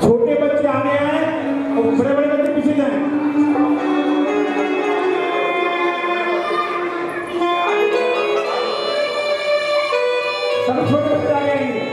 छोटे बच्चे आगे आए और बड़े बड़े बच्चे पीछे जाए। सब छोटे बच्चे आगे आएंगे।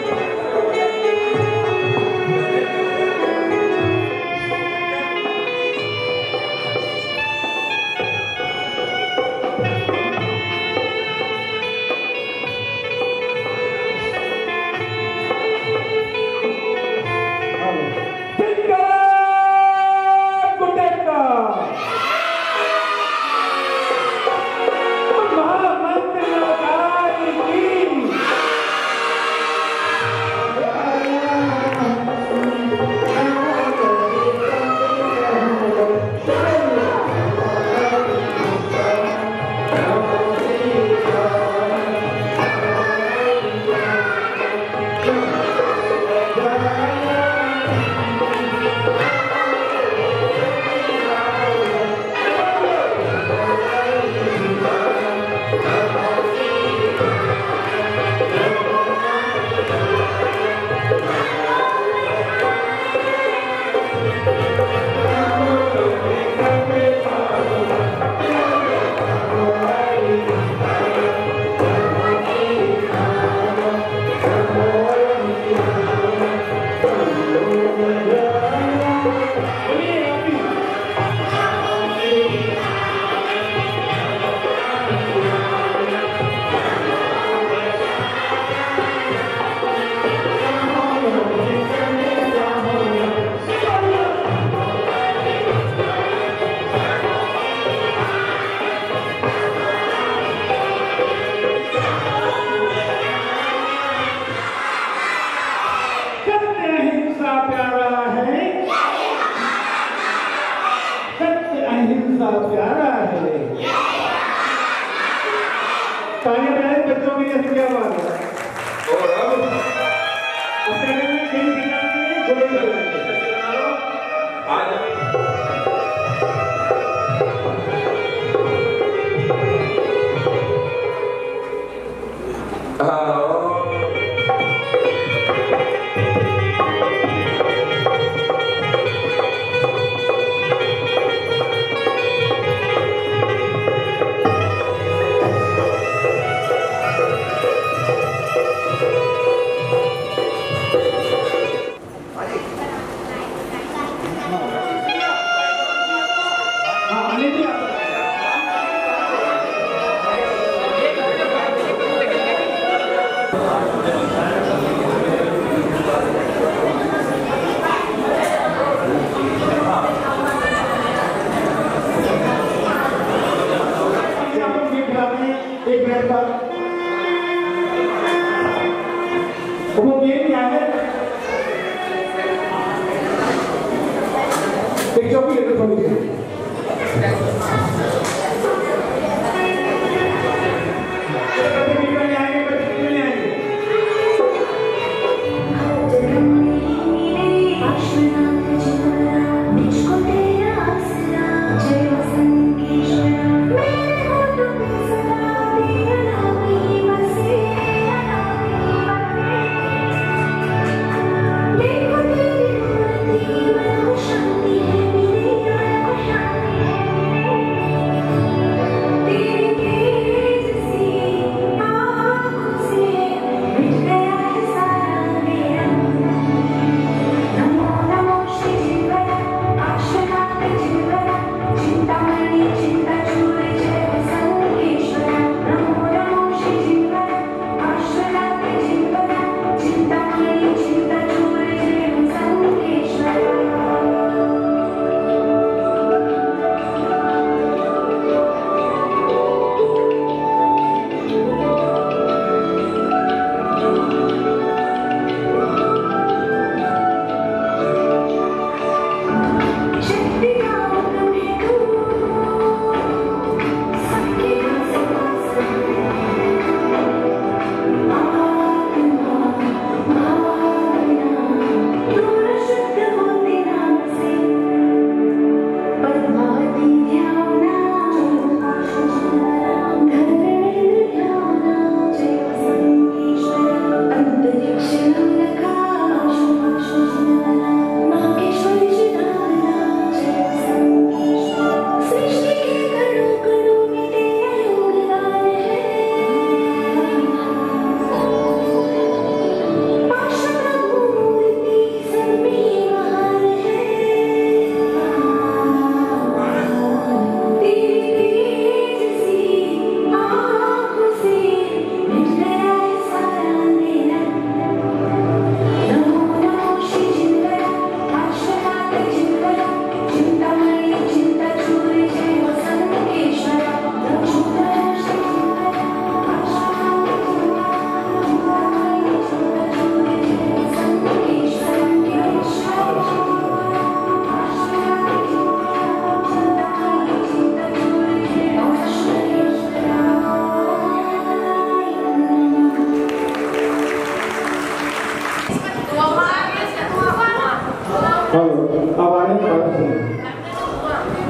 अहिंसा प्यारा है। तालियां बजाएं बच्चों के लिए, क्या बात है। और अब एक मिनट बाद वो गेम क्या है, एक चौकी लेकर थोड़ी देर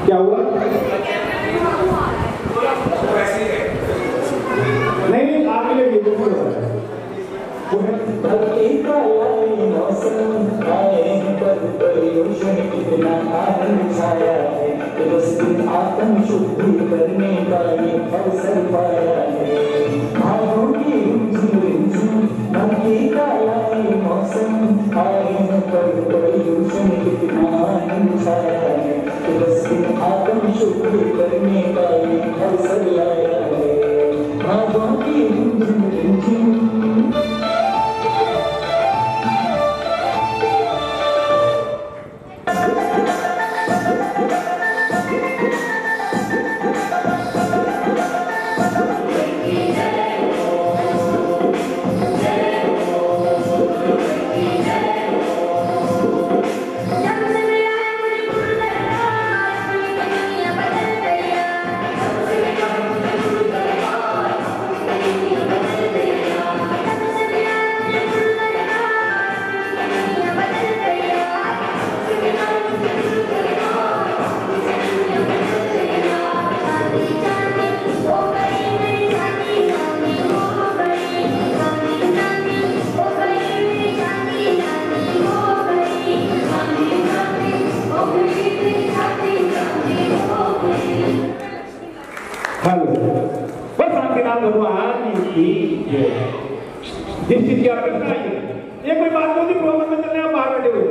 क्या हुआ? नहीं आगे लगी बिल्कुल कितना आनंद छाया है, बस आत्म शुद्धि करने का ये अवसर पाया है। भावों की मन की काया मौसम आए पर प्रदूषण कितना आनंद छाया है, बस आत्म शुद्धि करने का ये अवसर लाया है। भावों की भगवान की जय। जिस चीज की आवश्यकता है ये कोई बात नहीं, प्रोग्राम में चलने आप बाहर बैठे हुए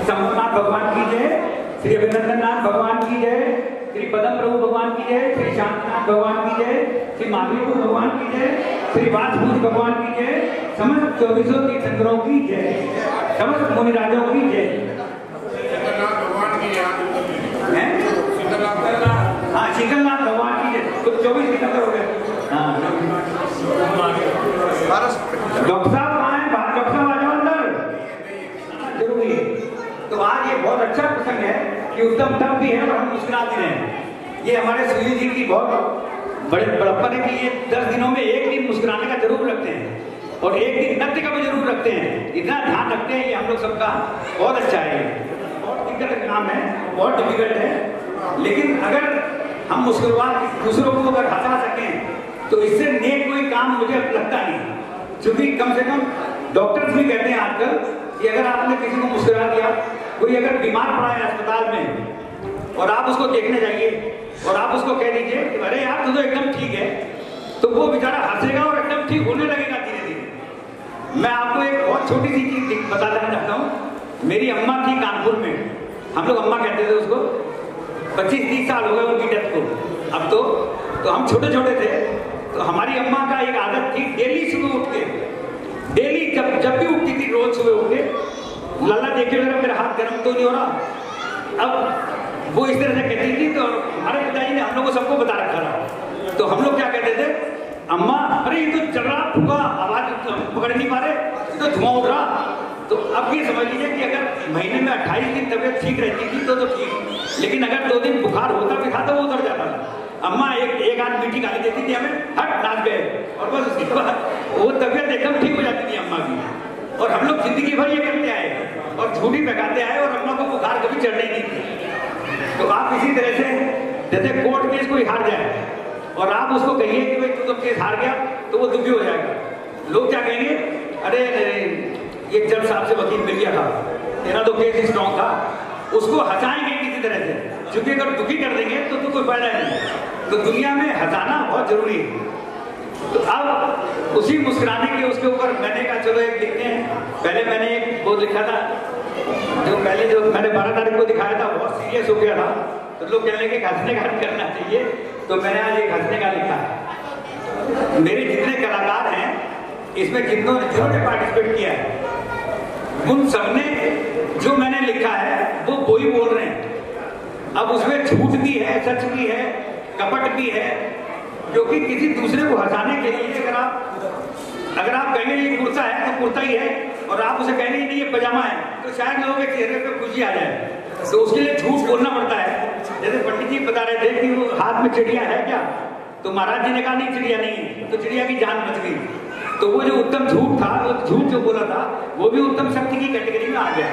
शंभुनाथ भगवान की जय, श्री अभिनंदननाथ भगवान की जय, श्री पदम प्रभु भगवान की जय, श्री शांतिनाथ भगवान की जय, श्री माधवीपुर भगवान की जय, श्री वासभूज भगवान की जय, समस्त 24 तीर्थंकरों की जय, समस्त मुनिराजों की जय। हाँ शीतलनाथ भगवान की जय। तो 24 तीर्थंकर हो गए। डॉक्टर साहब कहाँ हैं? डॉक्टर साहब आ जाओ अंदर। जरूरी है। तो आज ये बहुत अच्छा प्रसंग है कि उत्तम तब भी है और हम मुस्कुराते हैं। ये हमारे सूर्य जी की बहुत बड़े बड़प्पन है कि ये 10 दिनों में एक दिन मुस्कुराने का जरूर रखते हैं और एक दिन नृत्य का भी जरूर रखते हैं। इतना ध्यान रखते हैं ये हम लोग सबका बहुत अच्छा है। बहुत दिक्कत काम है, बहुत डिफिकल्ट है, लेकिन अगर हम मुस्कुरा दूसरों को अगर हंसा सकें तो इससे नेक कोई काम मुझे लगता नहीं। क्योंकि कम से कम डॉक्टर्स भी कहते हैं आजकल कि अगर आपने किसी को मुस्कुरा दिया, कोई अगर बीमार पड़ा है अस्पताल में और आप उसको देखने जाइए और आप उसको कह दीजिए कि अरे यार तू तो एकदम ठीक है, तो वो बेचारा हंसेगा और एकदम ठीक होने लगेगा धीरे धीरे। मैं आपको एक बहुत छोटी सी चीज बता देना चाहता हूँ। मेरी अम्मा थी कानपुर में, हम लोग अम्मा कहते थे उसको, 25-30 साल हो गए उनकी डेथ को। अब तो हम छोटे छोटे थे, तो हमारी अम्मा का एक आदत थी डेली सुबह उठ के, डेली जब भी उठती थी रोज सुबह उठ के, लाला देखे मेरा हाथ गर्म तो नहीं हो रहा। अब वो इस तरह से कहती थी, तो हमारे पिताजी ने हम लोग को सबको बता रखा था। तो हम लोग क्या कहते थे, अम्मा अरे ये तो चल रहा फूका, आवाज पकड़ नहीं पा रहे, ये तो धुआं उठ रहा। तो अब ये समझ लीजिए कि अगर महीने में 28 दिन तबीयत ठीक रहती थी तो ठीक, लेकिन अगर 2 दिन बुखार होता भी था तो वो उतर जाता था। अम्मा एक आध मीठी गाली देती थी हमें, हट नाच गए, और बस उसके बाद वो तबीयत एकदम ठीक हो जाती थी अम्मा की। और हम लोग जिंदगी भर ये करते आए और झूठी भगाते आए और अम्मा को बुखार कभी चढ़ने नहीं थी। तो आप इसी तरह से जैसे कोर्ट केस कोई हार जाए और आप उसको कहिए कि भाई तू तो केस हार गया, तो वो दुखी हो जाएगा। लोग क्या कहेंगे, अरे ये जज साहब से वकील मिल गया था, तेरा तो केस स्ट्रॉन्ग था। उसको हंसाएंगे किसी तरह से, क्योंकि अगर दुखी कर देंगे तो कोई फायदा नहीं। तो दुनिया में हंसाना बहुत जरूरी है। तो अब उसी मुस्कुराने के उसके ऊपर मैंने कहा चलो एक लिखते हैं। पहले मैंने एक वो लिखा था, जो मैंने 12 तारीख को दिखाया था, बहुत सीरियस हो गया था, तो लोग कहने लगे हंसने का करना चाहिए, तो मैंने आज एक हंसने का लिखा है। मेरे जितने कलाकार हैं इसमें जिन्होंने पार्टिसिपेट किया है, उन सबने जो मैंने लिखा है वो वही बोल रहे हैं। अब उसमें झूठ भी है, सच भी है, कपट भी है, क्योंकि किसी दूसरे को हंसाने के लिए अगर आप कहेंगे ये कुर्ता है तो कुर्ता ही है, और आप उसे कहेंगे नहीं ये पजामा है, तो शायद लोगों के चेहरे पे खुशी आ जाए। तो उसके लिए झूठ बोलना पड़ता है। जैसे पंडित जी बता रहे थे कि वो हाथ में चिड़िया है क्या, तो महाराज जी ने कहा नहीं चिड़िया नहीं है, तो चिड़िया की जान बच गई। तो वो जो उत्तम झूठ था, वो झूठ जो बोला था, वो भी उत्तम शक्ति की कैटेगरी में आ गया।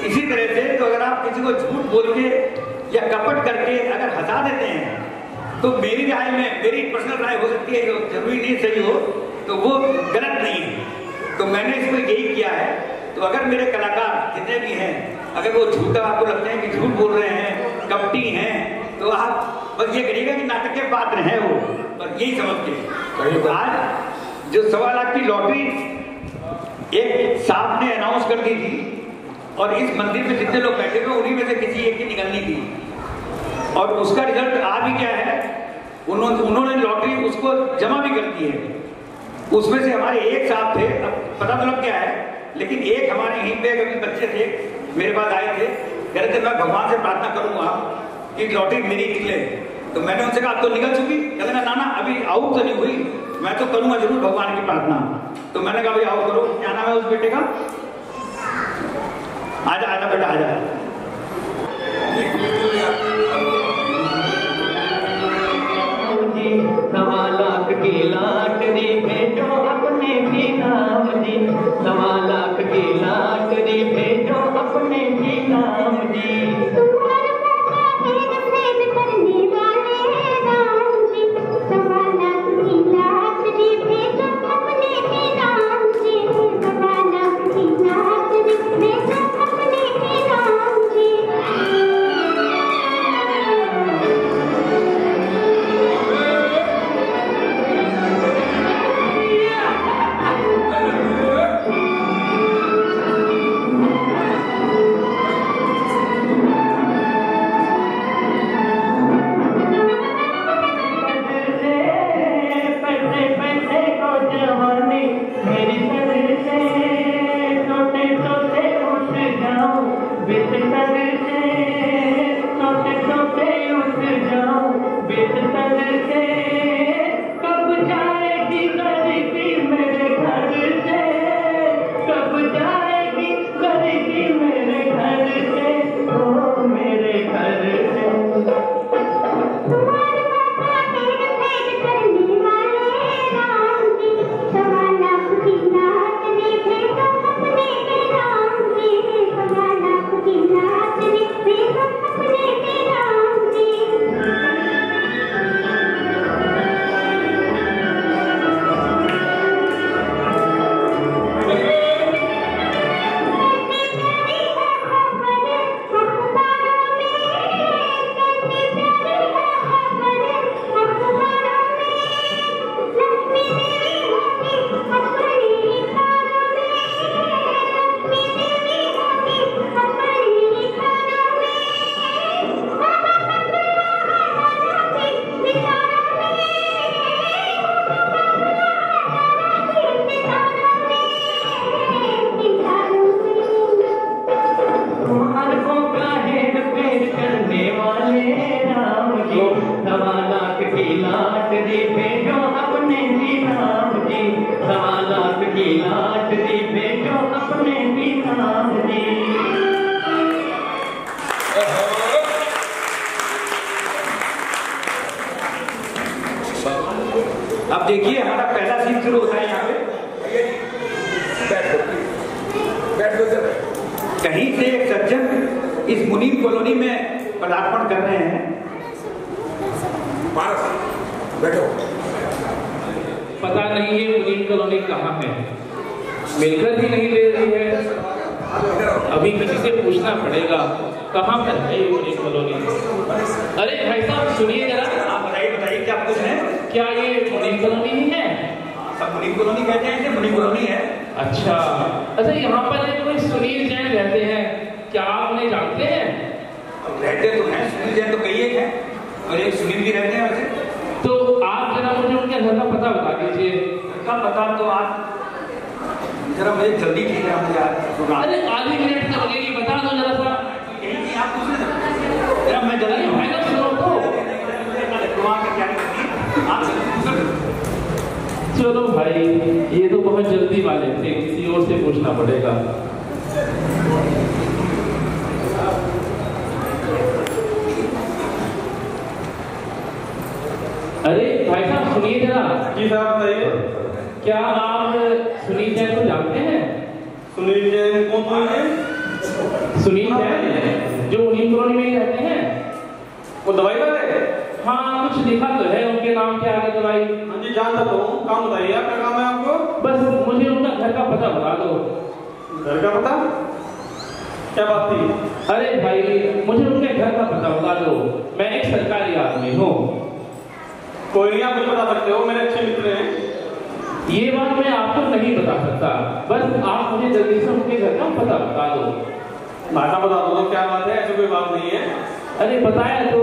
इसी तरह से तो अगर आप किसी को झूठ बोल के या कपट करके अगर हंसा देते हैं, तो मेरी राय में, मेरी पर्सनल राय हो सकती है, जरूरी नहीं सही हो, तो वो गलत नहीं है। तो मैंने इसको यही किया है। तो अगर मेरे कलाकार जितने भी हैं, अगर वो झूठा आपको लगते हैं कि झूठ बोल रहे हैं, कपटी हैं, तो आप बस ये करिएगा कि नाटक के पात्र हैं वो, बस यही समझ के। आज जो 1.25 लाख की लॉटरी एक साहब ने अनाउंस कर दी थी, और इस मंदिर में जितने लोग बैठे हुए उन्हीं में से किसी एक की निकलनी थी, और उसका रिजल्ट आ भी क्या है, उन्होंने लॉटरी उसको जमा भी कर दी है। उसमें से हमारे एक साहब थे, अब पता तो लग गया है, लेकिन एक हमारे यहीं पे कभी बच्चे थे, मेरे पास आए थे, कह रहे थे मैं भगवान से प्रार्थना करूंगा कि लॉटरी मेरी निकले। तो मैंने उनसे कहा अब तो निकल चुकी, कहते ना ना अभी आउट तो नहीं हुई, मैं तो करूंगा जरूर भगवान की प्रार्थना। तो मैंने कहा भाई आओ करो, क्या नाम है उस बेटे का? आजा आजा बेटा आजा। सवा लाख की लॉटरी भेजो अपने भी नाम जी, 1.25 लाख की लॉटरी भेजो अपने भी नाम जी। अब देखिए हमारा पहला सीन शुरू होता है यहाँ पे। कहीं से एक सज्जन इस मुनीम कॉलोनी में पदार्पण कर रहे हैं। बैठो। पता नहीं है मुनीम कॉलोनी कहाँ है, मिलकर भी नहीं ले रही है। अभी किसी से पूछना पड़ेगा कहाँ पर है ये मुनीम कॉलोनी। अरे भाई साहब सुनिए जरा। आप बताइए क्या पूछ रहे हैं? क्या ये मुनीम कॉलोनी ही है? सब मुनीम कॉलोनी कहते हैं, मुनीम कॉलोनी है। अच्छा यहाँ पर एक कोई सुनील जैन रहते हैं, क्या आप उन्हें जानते हैं? रहते तो हैं, सुनील जैन तो कई एक हैं और एक सुनील भी रहते हैं वैसे। तो आप जरा मुझे उनके घर का पता बता दीजिए। का पता तो आप जरा मुझे जल्दी कीजिए, मुझे अरे आधी मिनट तक लगेगी, बता दो जरा सा। आप पूछ रहे जरा मैं जल्दी फाइनल सुनो तो। चलो भाई ये तो बहुत जल्दी वाले थे, किसी और से पूछना पड़ेगा। अरे भाई साहब सुनिए जरा। जी साहब बताइए। क्या आप सुनील जैन को जानते हैं? सुनील जैन कौन सुनील जैन? सुनील जैन जो मुनीम कॉलोनी में ही रहते हैं, वो दवाई वाले? हाँ, कुछ लिखा तो है उनके नाम के आगे दवाई। हाँ जी, जानता तो हूँ। काम बताइए, आप क्या काम है आपको? बस मुझे उनका घर का पता बता दो। घर का पता? क्या बात थी? अरे भाई, मुझे उनके घर का पता बता दो, मैं एक सरकारी आदमी हूँ। कोई नहीं, आप मुझे बता सकते हो, मेरे अच्छे मित्र हैं। ये बात मैं आपको नहीं बता सकता, बस आप मुझे जल्दी से उनके घर का पता बता दो। भाषा बता दो तो क्या बात है, ऐसी कोई बात नहीं है। अरे बताया तो,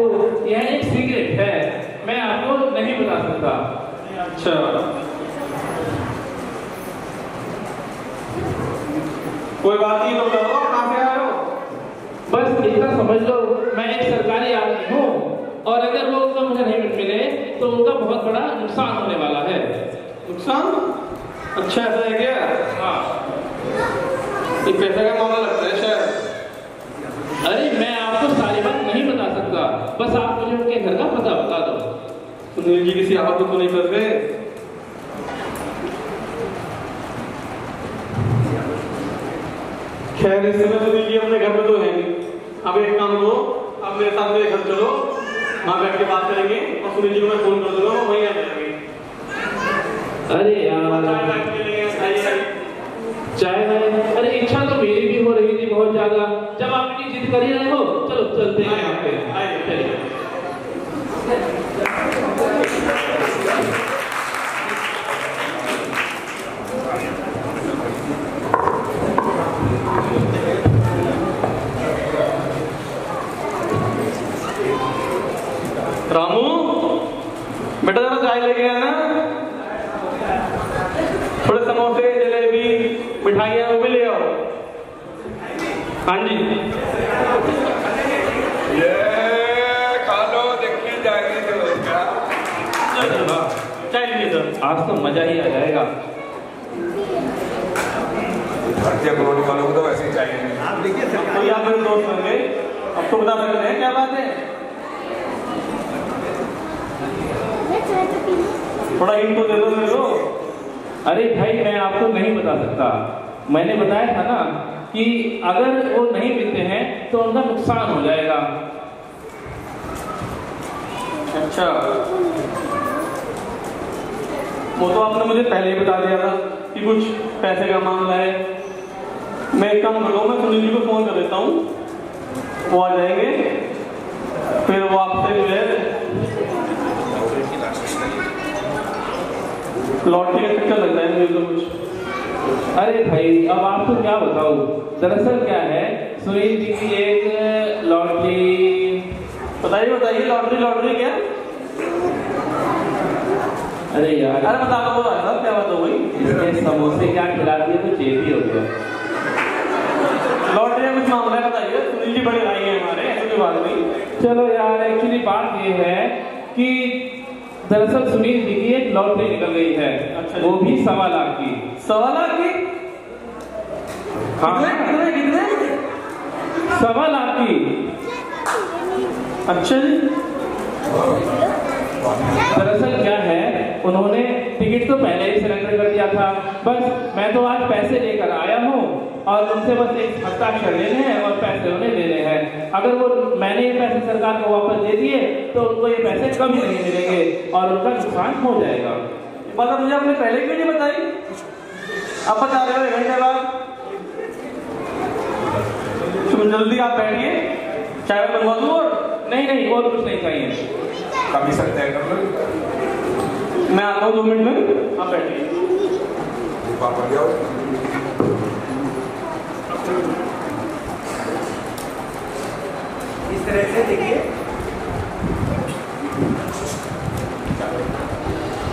यह एक सीक्रेट है, मैं आपको नहीं बता सकता। अच्छा, कोई बात नहीं, तो बता दो आप कहाँ से आए हो? बस इतना समझ लो, मैं एक सरकारी आदमी हूँ और अगर वो उनको मुझे नहीं मिले तो उनका बहुत बड़ा नुकसान होने वाला है। नुकसान? अच्छा, ऐसा है क्या? हाँ। ये पैसे का मामला लगता है शायद। अरे मैं आपको सारी बात नहीं बता सकता, बस आप मुझे उनके घर का पता बता दो। सुनील जी किसी आफत तो नहीं कर रहे? खैर, इस समय सुनील जी अपने घर में तो है नहीं। अब एक काम करो, आप मेरे साथ मेरे घर चलो, वहाँ बैठ के बात करेंगे और सुनील जी को मैं फोन कर दूंगा, वो वहीं आ जाएंगे। अरे यार, चाय है? अरे इच्छा तो मेरी भी हो रही थी बहुत ज्यादा, जब आप इतनी जिद कर ही रहे हो, चलो चलते हैं यहाँ पे। चलिए। रामू, बेटा जरा चाय लेके आना, थोड़े समोसे, जलेबी, मिठाइयाँ वो भी ले आओ। हाँ जी। ये खा लो, देखी जाएगी तो क्या? चाय लीजिए सर। आज तो मजा ही आ जाएगा। भारतीय कॉलोनी वालों को तो वैसे ही चाहिए। आप देखिए सर, आप मेरे दोस्त होंगे, अब तो बता सकते हैं क्या बात है? थोड़ा हिंट तो दे दो मेरे को। अरे भाई, मैं आपको नहीं बता सकता, मैंने बताया था ना कि अगर वो नहीं मिलते हैं तो उनका नुकसान हो जाएगा। अच्छा, वो तो आपने मुझे पहले ही बता दिया था कि कुछ पैसे का मामला है। मैं एक काम करता हूँ, मैं सुनील जी को फोन कर देता हूँ, वो आ जाएंगे, फिर वो आपसे जो है लॉटरी का चक्कर लगता है मुझे तो कुछ। अरे भाई, अब आपको क्या बताऊं, दरअसल क्या है, सुनील जी की एक लॉटरी। बताइए बताइए, लॉटरी लॉटरी क्या? अरे यार, अरे बता दो साहब, क्या बात हो गई? इसने समोसे क्या खिला दिए तो चेप ही हो गया। लॉटरी का कुछ मामला है, बताइए। सुनील जी बड़े भाई हैं हमारे, ऐसी कोई बात नहीं। चलो यार, एक्चुअली बात ये है कि दरअसल सुनील जी की एक लॉटरी निकल गई है। अच्छा, वो भी 1.25 लाख की। 1.25 लाख की? हाँ, कितने कितने? 1.25 लाख की। अच्छा जी। दरअसल क्या है, उन्होंने टिकट तो पहले ही सिलेंडर कर दिया था, बस मैं तो आज पैसे लेकर आया हूँ और उनसे बस एक हस्ताक्षर लेने हैं और पैसे उन्हें देने हैं। अगर वो मैंने ये पैसे सरकार को वापस दे दिए तो उनको ये पैसे कभी नहीं मिलेंगे और उनका नुकसान हो जाएगा। मतलब मुझे आपने पहले क्यों नहीं बताई? अब बता रहे हो 1 घंटे बाद। तुम जल्दी आप बैठिए, चाय बनवा दूँ? और नहीं नहीं, और कुछ नहीं चाहिए। कभी सकते हैं कर लो। मैं आता हूँ 2 मिनट में, आप बैठिए। वापस जाओ। इस तरह से देखिए।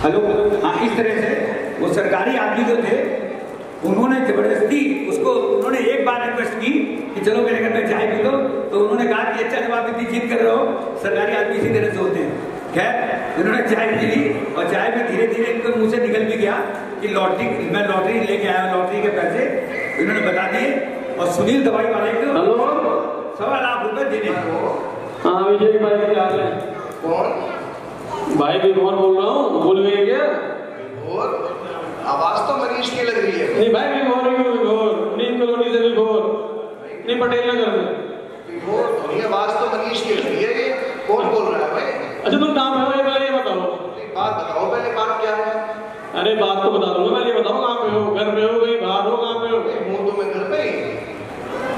हेलो, हाँ, इस तरह से वो सरकारी आदमी जो थे, उन्होंने जबरदस्ती उसको, उन्होंने एक बार रिक्वेस्ट की कि चलो मेरे घर में चाय पी लो, तो उन्होंने कहा कि अच्छा, जब आप इतनी जिद कर रहे हो, सरकारी आदमी इसी तरह से होते हैं। खैर, इन्होंने चाय पी ली और चाय में धीरे धीरे इनके मुंह से निकल भी गया कि मैं लॉटरी लेके आया, लॉटरी के पैसे इन्होंने बता दिए और सुनील दवाई वाले को 1.25 लाख रुपए देने। हाँ विजय भाई, क्या हाल है? कौन? भाई विभोर बोल रहा हूँ, भूल गए क्या? और आवाज तो मनीष की लग रही है। नहीं भाई मैं बोल रही हूँ विभोर, नीम कॉलोनी से विभोर, नहीं पटेल नगर से। विभोर थोड़ी, आवाज तो मनीष की लग रही है। ये कौन बोल रहा है भाई? अच्छा तुम कहाँ पे हो ये पहले ये बताओ। बात बताओ पहले, बात क्या है? अरे बात तो बता दूंगा, पहले ये बताओ कहाँ पे हो, घर पे हो कहीं बाहर हो, कहाँ पे हो? हूँ तो मैं घर पे ही,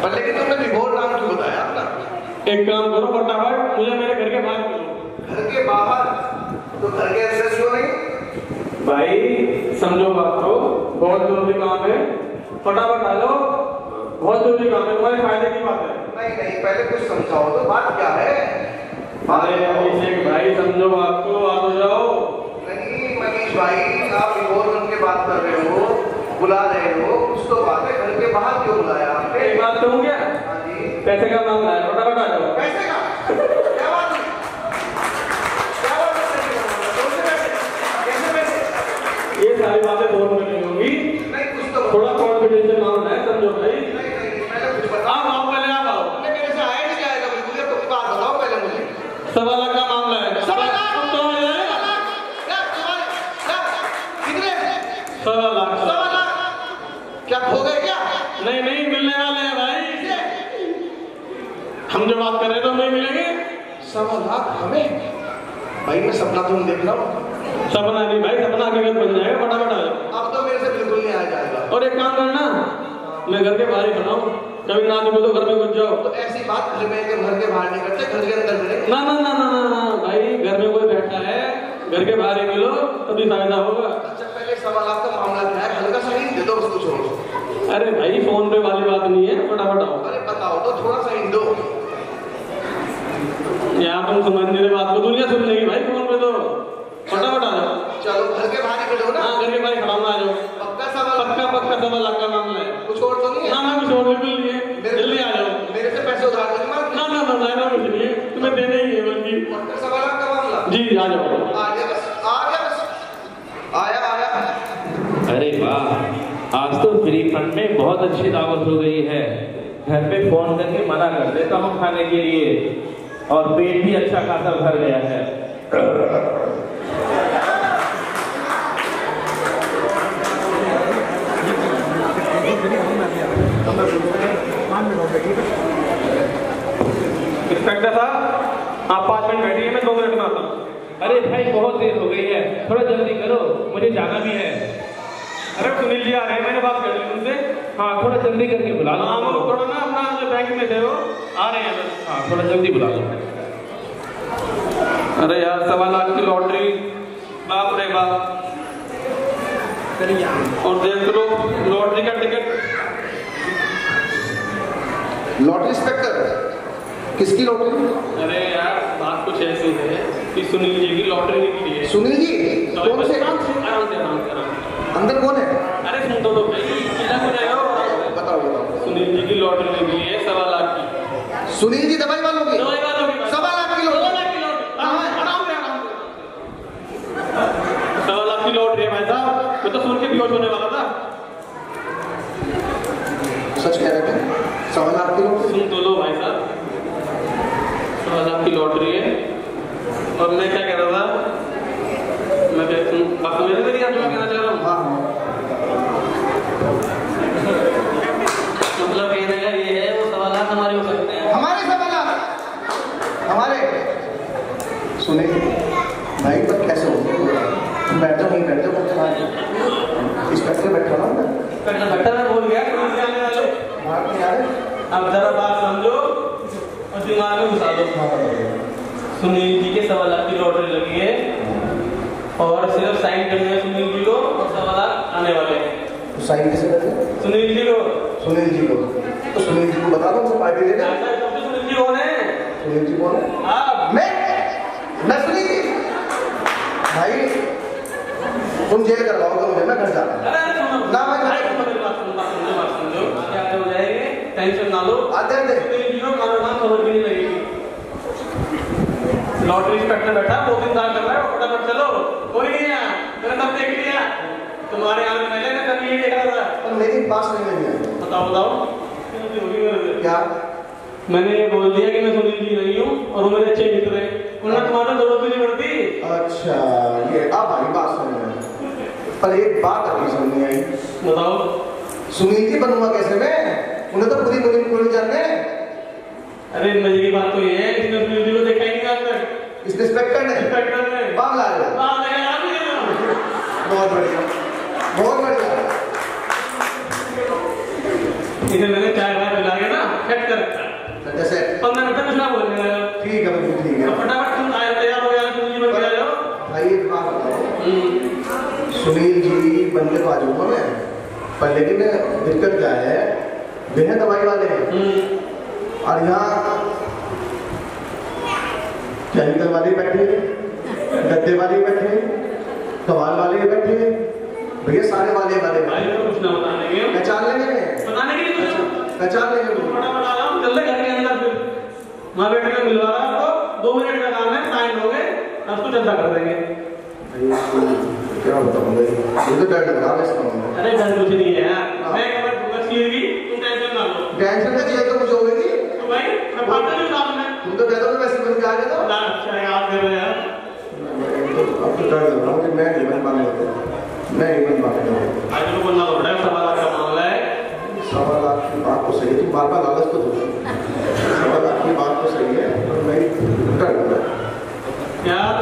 पर लेकिन तुमने विभोर नाम क्यों बताया अपना? एक काम करो फटाफट, मुझे मेरे घर के बाहर मिलो। घर के बाहर? तो घर के एड्रेस क्यों नहीं? भाई समझो बात को, बहुत जरूरी काम है, फटाफट आ जाओ, बहुत जरूरी काम है, तुम्हारे फायदे की बात है। नहीं नहीं, पहले कुछ समझाओ तो, बात क्या है? अरे अभिषेक भाई समझो बात को, आ तो जाओ। नहीं मनीष भाई, आप विभोर बन के बात कर रहे हो, बुला रहे हो, कुछ तो बात है। घर के बाहर क्यों बुलाया आपने? एक बात कहूँ क्या? हाँ जी। पैसे का मामला है, फटाफट आ जाओ। पैसे का? क्या बात है? क्या बात है? कैसे पैसे? ये सारी बातें फोन में नहीं होंगी, नहीं कुछ तो थोड़ा कॉन्फिडेंशियल मामला है, समझो भाई। नहीं नहीं, पहले कुछ बताओ। आप आओ, पहले आप आओ। मेरे से आया नहीं जाएगा मुझे, तो बात बताओ पहले मुझे। 1.25 लाख का मामला है। 1.25 लाख? तुम तो आ जाएगा। कितने? 1.25 लाख। 1.25 लाख? क्या खो गए क्या? नहीं नहीं, मिलने वाले हैं भाई, हम जो बात कर रहे हैं तो नहीं मिलेंगे। 1.25 लाख हमें? भाई मैं सपना तुम देख रहा हूँ। सपना नहीं भाई, सपना हकीकत बन जाएगा, फटाफट आ जाओ। अब तो मेरे से बिल्कुल नहीं आ जाएगा। और एक काम करना, मैं घर के बाहर ही खड़ा हूँ, कभी ना दिखो तो घर में घुस जाओ। तो ऐसी बात घर में घर के बाहर नहीं करते, घर के अंदर करेंगे। ना ना ना ना ना ना भाई, घर में कोई बैठा है, घर के बाहर ही मिलो, तभी फायदा होगा। अच्छा पहले 1.25 लाख का मामला क्या है? हल्का सा हिंट दे दो, उसको छोड़ो। अरे भाई फोन पे वाली बात नहीं है, फटाफट आओ। अरे बताओ तो, थोड़ा सा हिंट दो। यहाँ तुम समझ नहीं रहे बात को, दुनिया सुन लेगी भाई फोन पे, तो फटाफट आ जाओ। चलो घर के बाहर ही खड़े हो ना? हाँ घर के बाहर खड़ा हूँ, आ जाओ। पक्का 1.25 लाख? पक्का पक्का 1.25 लाख का मामला है। कुछ और तो नहीं है? ना ना कुछ और बिल्कुल नहीं है, जल्दी आ जाओ। मेरे से पैसे उधार तो नहीं मांगते? ना ना ना ना कुछ नहीं है, तुम्हें देने ही है बल्कि। पक्का 1.25 लाख का मामला? जी आ जाओ। आ गया बस, आ गया बस, आया आया। अरे वाह, आज तो फ्री फंड में बहुत अच्छी दावत हो गई है। घर पे फोन करके मना कर देता हूँ खाने के लिए, और पेट भी अच्छा खासा भर गया है। इंस्पेक्टर साहब आप 5 मिनट बैठिए, मैं 2 मिनट में आता हूँ। अरे भाई बहुत देर हो गई है, थोड़ा जल्दी करो, मुझे जाना भी है। अरे सुनील जी आ रहे हैं, मैंने बात कर ली उनसे। हाँ थोड़ा जल्दी करके बुला लो। हाँ वो थोड़ा ना अपना जो बैंक में थे वो आ रहे हैं बस। हाँ थोड़ा जल्दी बुला लो। अरे यार 1.25 लाख की लॉटरी, बाप रे बाप। और देख लो लॉटरी का टिकट। लॉटरी इंस्पेक्टर, किसकी लॉटरी? अरे यार बात कुछ ऐसी है कि सुनील जी की लॉटरी निकली है। सुनील जी? कौन से? आराम से आराम से आराम से। अंदर कौन है? अरे सुन तो भाई, किला हो जाएगा। बताओ बताओ। सुनील जी की लॉटरी निकली है 1.25 लाख की। सुनील जी दवाई वालों की? दवाई वालों की। 1.25 लाख की लॉटरी? 1.25 लाख की लॉटरी। आराम से आराम से। 1.25 लाख की लॉटरी है भाई साहब, मैं तो सुन के बेहोश होने वाला था। सच कह रहे थे? 1.25 लाख की लॉटरी? सुन तो लो भाई साहब, 1.25 लाख की लॉटरी है। और मैं क्या कह रहा था, मैं क्या बात मेरे मेरी आप जो कहना चाह रहा हूँ। हाँ मतलब कहने का ये है, वो 1.25 लाख हमारे हो सकते हैं। हमारे 1.25 लाख हमारे? सुने भाई पर कैसे हो? बैठ जाओ, नहीं बैठ जाओ, इंस्पेक्टर बैठा ना बैठा मैं बोल गया आने वाले। बात नहीं आ रही। अब जरा बात समझो और दिमाग में घुसा दो। सुनील जी के 1.25 लाख की लॉटरी लगी है, और सिर्फ साइन करने हैं सुनील जी को, और 1.25 लाख आने वाले हैं। तो साइन किसे करते? सुनील जी को। सुनील जी को? तो सुनील जी को बता दो, पार्टी दे दें। सुनील जी कौन है? सुनील जी कौन है? आप। मैं सुनील जी? भाई तुम जेल करवाओगे मुझे, मैं घर जाता हूँ। अरे सुनो ना मैं भाई, बात समझो, क्या हो जाएंगे, टेंशन ना लो। आते सुनील जी को कारोबार खबर भी नहीं लगेगी। लॉटरी इंस्पेक्टर बैठा 2-3 साल कर रहा है, फटाफट चलो। कोई नहीं है, मैंने सब देख लिया। तुम्हारे यहाँ पहले ने कर लिए देखा था। पर मेरी पास नहीं है। बताओ बताओ क्या? मैंने ये बोल दिया कि मैं सुनील जी नहीं हूँ, और वो मेरे अच्छे मित्र हैं, उन्हें तुम्हारा जरूरत भी नहीं पड़ती। अच्छा ये अब भाई बात समझ में। पर एक बात अभी समझ नहीं आई। बताओ। सुनील जी बनूंगा कैसे मैं? उन्हें तो पूरी पूरी जानने। अरे मजे की बात तो ये है इसने सुनील जी को देखा ही नहीं आज तक। इसने इंस्पेक्टर ने बांग्ला बहुत बढ़िया बहुत बढ़िया। इसे मैंने चाय वाय पिला के ना सेट कर रखा है। जैसे 15 मिनट तक कुछ ना बोलने लगा। ठीक है बिल्कुल ठीक है। फटाफट तुम आए तैयार हो जाओ सुनील जी बन के आ जाओ। भाई एक बात बताओ, सुनील जी बन के तो आ जाऊंगा मैं, पर लेकिन दिक्कत क्या है, वे हैं दवाई वाले और यहाँ केमिकल वाले बैठे, गद्दे वाले बैठे, कवाल वाले बैठे, भैया सारे वाले भाई तो कुछ ना बता देंगे, पहचान लेंगे, बताने के लिए कुछ पहचान लेंगे। फटाफट आ जाओ, जल्दी घर के अंदर फिर वहाँ बैठ के मिलवा रहा आपको, 2 मिनट का काम है, साइन हो गए, अब तो जल्दा कर देंगे। क्या बताऊंगा, मुझे डर लग रहा है इसका। अरे डर कुछ नहीं है यार, मैं खबर दूंगा सीधी, तुम टेंशन ना लो। टेंशन का चीज तो कुछ होगी तो भाई मैं फालतू नहीं सामने, तुम तो कहते हो वैसे बन के आ गए तो। अच्छा याद कर रहे यार। अब तो डर लग रहा है, मैं नहीं बन पाऊंगा, मैं नहीं बन पाऊंगा। आज तो बोलना पड़ रहा है, 1.25 लाख का मामला है। 1.25 लाख की बात तो सही है, तुम बार-बार लालच तो दो। 1.25 लाख की बात तो सही है, पर मैं डर लग रहा है यार।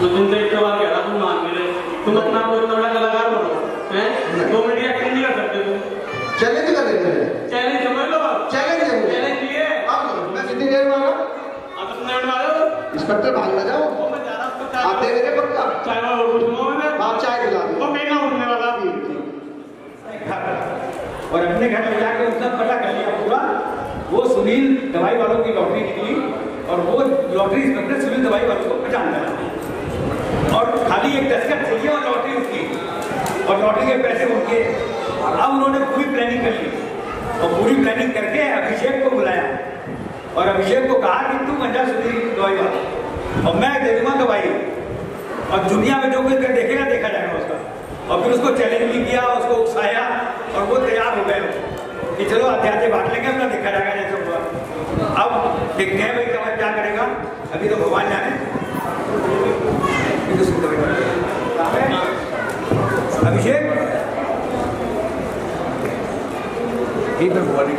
मैं तुमसे एक बार कह रहा तुम मान मेरे, तुम अपना कोई बड़ा कलाकार बनो, हैं? 2 मिनट की एक्टिंग नहीं कर सकते तुम। चैलेंज कर लेते हैं, चैलेंज समझ लो आप। चैलेंज है मुझे, चैलेंज ये है। अब मैं कितनी देर में आ रहा हूँ? आप तो मिनट में आ जाओ। इंस्पेक्टर भाग ना जाओ, वो मैं जा रहा हूँ, तो आप दे देंगे पक्का? चाय वाला और कुछ नहीं मैंने, आप चाय पिला दो। तो मैं ना उठने वाला। और अपने घर में जाकर उसने पता कर लिया पूरा, वो सुनील दवाई वालों की लॉटरी निकली और वो लॉटरी इंस्पेक्टर सुनील दवाई वालों को पहचान गया और खाली एक दस्तखत चाहिए और लॉटरी उसकी और लॉटरी के पैसे उनके। अब उन्होंने पूरी प्लानिंग कर ली और पूरी प्लानिंग करके अभिषेक को बुलाया और अभिषेक को कहा कि तू बन जा सुनील दवाई वाला और मैं दे दूंगा दवाई और दुनिया में जो कुछ देखेगा देखा जाएगा उसका। और फिर उसको चैलेंज भी किया, उसको उकसाया और वो तैयार हो गए कि चलो आते बांट लेंगे, अपना देखा जाएगा जैसे हुआ। अब देखते हैं भाई कमर क्या करेगा, अभी तो भगवान जाने। अभिषेक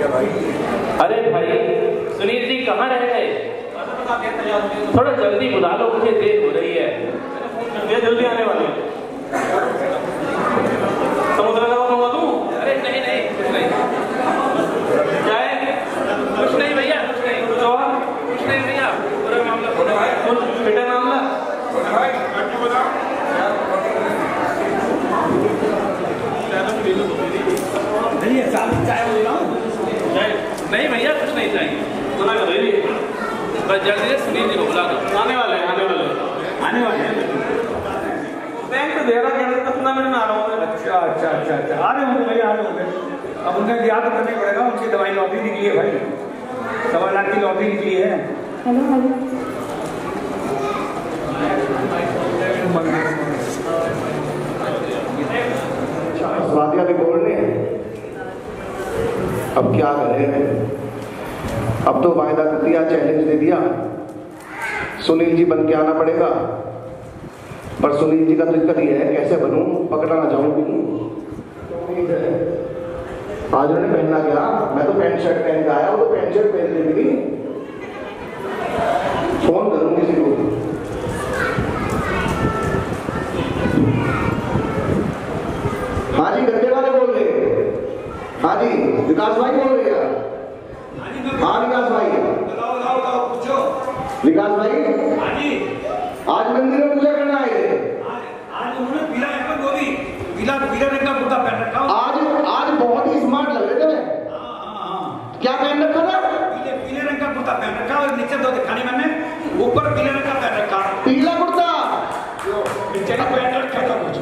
भाई, अरे भाई सुनील जी कहाँ रह गए? थोड़ा जल्दी बुला लो, मुझे देर हो रही है। जल्दी आने वाले हैं। समुद्र का मंगवा दूं? अरे नहीं नहीं कुछ नहीं, क्या है? कुछ नहीं भैया, कुछ नहीं, कुछ नहीं भैया, पूरा मामला कुछ बेटा मामला नहीं है, साथ चाय बोल रहा हूँ। नहीं भैया कुछ नहीं चाहिए, मना कर रही है। बस जल्दी से सुनील जी को बुला दो। आने वाले हैं, आने वाले हैं। बैंक पे दे रहा क्या 10 मिनट में आ रहा हूँ। अच्छा अच्छा अच्छा अच्छा, आ रहे होंगे भाई, आ रहे होंगे। अब उनका याद तो करना पड़ेगा, उनकी दवाई लॉटरी निकली है भाई, 1.25 लाख की लॉटरी निकली है। स्वादिया भी बोल रहे हैं, अब क्या करें, अब तो वायदा कर दिया, चैलेंज दे दिया, सुनील जी बन के आना पड़ेगा। पर सुनील जी का दिक्कत ये है, कैसे बनूं, पकड़ा ना जाऊं कहीं। आज उन्होंने पहनना क्या, मैं तो पैंट शर्ट पहन के आया, वो तो पैंट शर्ट पहन लेगी। फोन करूं किसी को। हाँ जी गद्दे वाले बोल रहे हैं। हाँ जी विकास भाई बोल रहे हैं। हाँ विकास भाई, पूछो विकास भाई, आज मंदिर में पूजा करना आए थे। आज उन्होंने पीला रंग का कुर्ता पहन रखा। आज बहुत ही स्मार्ट लग रहे थे। क्या पहन रखा था? पीले रंग का कुर्ता पहन रखा और नीचे दो दिखाने मैंने, ऊपर पीले रंग का पहन रखा। पीला कुर्ता नीचे का पहन रखा था कुछ।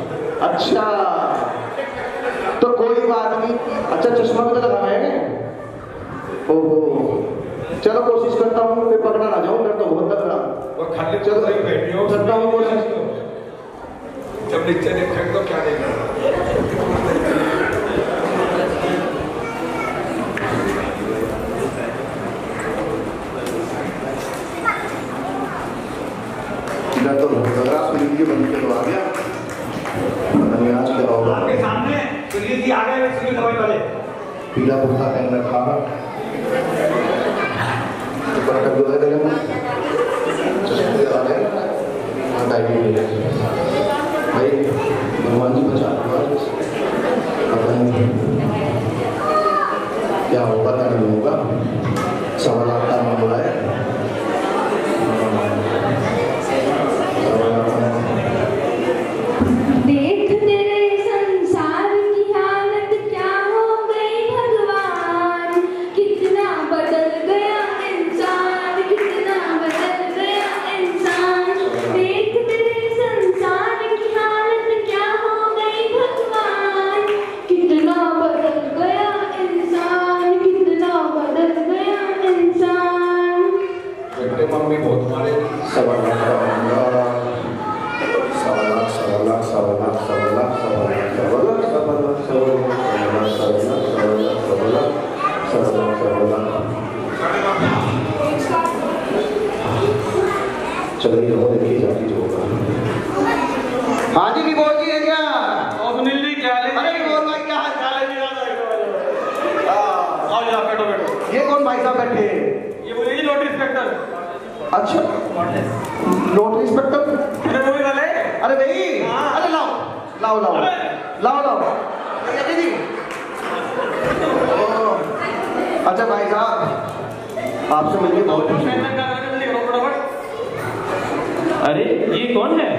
अच्छा तो कोई बात नहीं। अच्छा चश्मा भी तो लगा है। ओहो चलो कोशिश करता हूँ, फिर पकड़ा ना जाऊँ, डर तो बहुत लग रहा। और खाली चलो बैठे हो, करता हूँ कोशिश। जब नीचे देखेंगे तो क्या देगा? तो लग रहा सुनील जी बन के तो आ गया, पता नहीं आज क्या होगा। कुर्ता पहन रखा दुपट्टा जो है गले में चश्मे लगा रहे भाई भगवान जी बचा पता नहीं क्या होगा क्या नहीं होगा। 1.25 लाख का मामला है। देख तेरे संसार की हालत क्या हो गई भगवान, कितना बदल गया इंसान, कितना बदल गया इंसान। देख तेरे संसार की हालत क्या हो गई भगवान, कितना बदल गया इंसान, कितना बदल गया इंसान। बेटे मम्मी बहुत मारे 1.25 लाख का मामला 1.25 लाख 1.25 लाख 1.25 लाख 1.25 लाख चलिए जो देखिए जाती जो होगा। हाँ जी भी बोल है क्या? और सुनील जी क्या हाल है? अरे बोल भाई क्या हाल चाल है जी? आओ यहाँ बैठो बैठो। ये कौन भाई साहब बैठे? ये बोलिए जी नोट इंस्पेक्टर। अच्छा नोट इंस्पेक्टर। अरे वो ही वाले। अरे भाई अरे लाओ लाओ लाओ लाओ लाओ जी। अच्छा भाई साहब आपसे मिलके बहुत खुशी हुई। अरे ये कौन है?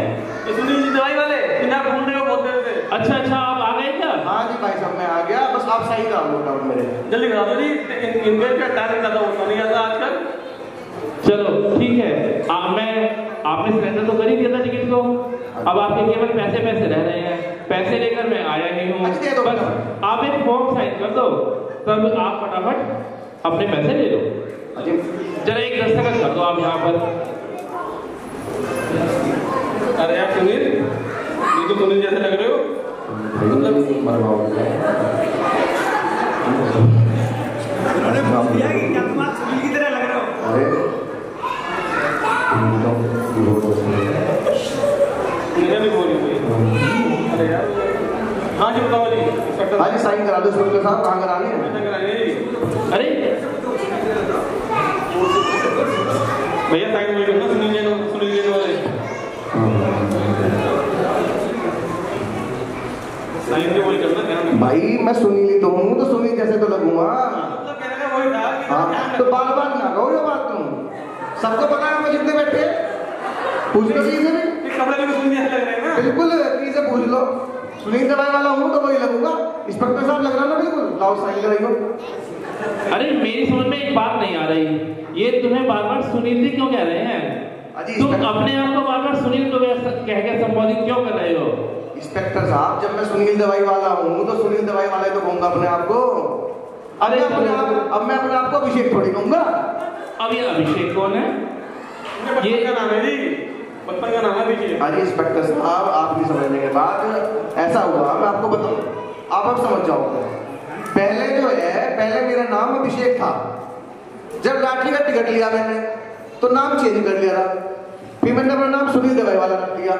ये सुनील जी दवाई वाले बिना घूमने को बोलते थे। अच्छा अच्छा, आप आ गए क्या? हाँ जी भाई साहब मैं आ गया, बस आप सही करा लो डाउन मेरे। जल्दी करा दो जी, इनके क्या टाइम ज्यादा होता नहीं आता आजकल। चलो ठीक है। आपने सरेंडर तो कर ही दिया था टिकट को, अब आपके केवल पैसे रह रहे हैं। पैसे लेकर मैं आया ही हूँ। बस आप एक फॉर्म साइन कर दो, तब आप फटाफट अपने पैसे ले लो। जरा एक दस्तखत कर दो आप यहाँ पर। अरे यार सुनील, ये तो सुनील जैसे लग रहे हो। अरे भैया क्या तुम आज सुनील की तरह लग रहे हो? अरे मुझे भी बोली कोई। अरे यार हाँ जी बताओ जी इंस्पेक्टर। हाँ जी साइन करा दो इंस्पेक्टर साहब। कहाँ कराने हैं? ऐसा कराइए जी। अरे भैया साइन वही करना, सुनील जी वाले साइन भी वही करना। ध्यान रखना भाई मैं सुनील ही तो हूँ, तो सुनील जैसे तो लगूंगा। मतलब कहने का वही था कि हाँ तो बार बार ना कहो ये बात। तुम सबको पता है हम जितने बैठे पूछ लो किसी से भी। कपड़े में सुनील जैसे लग रहे हैं ना। बिल्कुल किसी से पूछ लो। सुनील दवाई वाला हूँ तो वही लगूंगा। इंस्पेक्टर साहब लग रहा ना बिल्कुल। लाओ साइन कराइयो। अरे मेरी समझ में एक बात नहीं आ रही, ये तुम्हें बार बार सुनील जी क्यों कह रहे हैं? तुम अपने आप को बार बार सुनील को कह के संबोधित क्यों कर रहे हो? इंस्पेक्टर साहब जब मैं सुनील दवाई वाला हूँ तो सुनील दवाई वाला ही तो कहूंगा अपने आप को। अब मैं अपने आप को अभिषेक थोड़ी कहूंगा। अब ये अभिषेक कौन है? ये का नाम है जी, बचपन का नाम है देखिए। अरे इंस्पेक्टर साहब आपकी समझने के बाद ऐसा हुआ, मैं आपको बताऊं, आप अब समझ जाओगे। पहले जो है, पहले मेरा नाम अभिषेक था। जब लाठी का टिकट लिया मैंने तो नाम चेंज कर लिया था। फिर मैंने अपना नाम सुनील दवाई वाला रख लिया।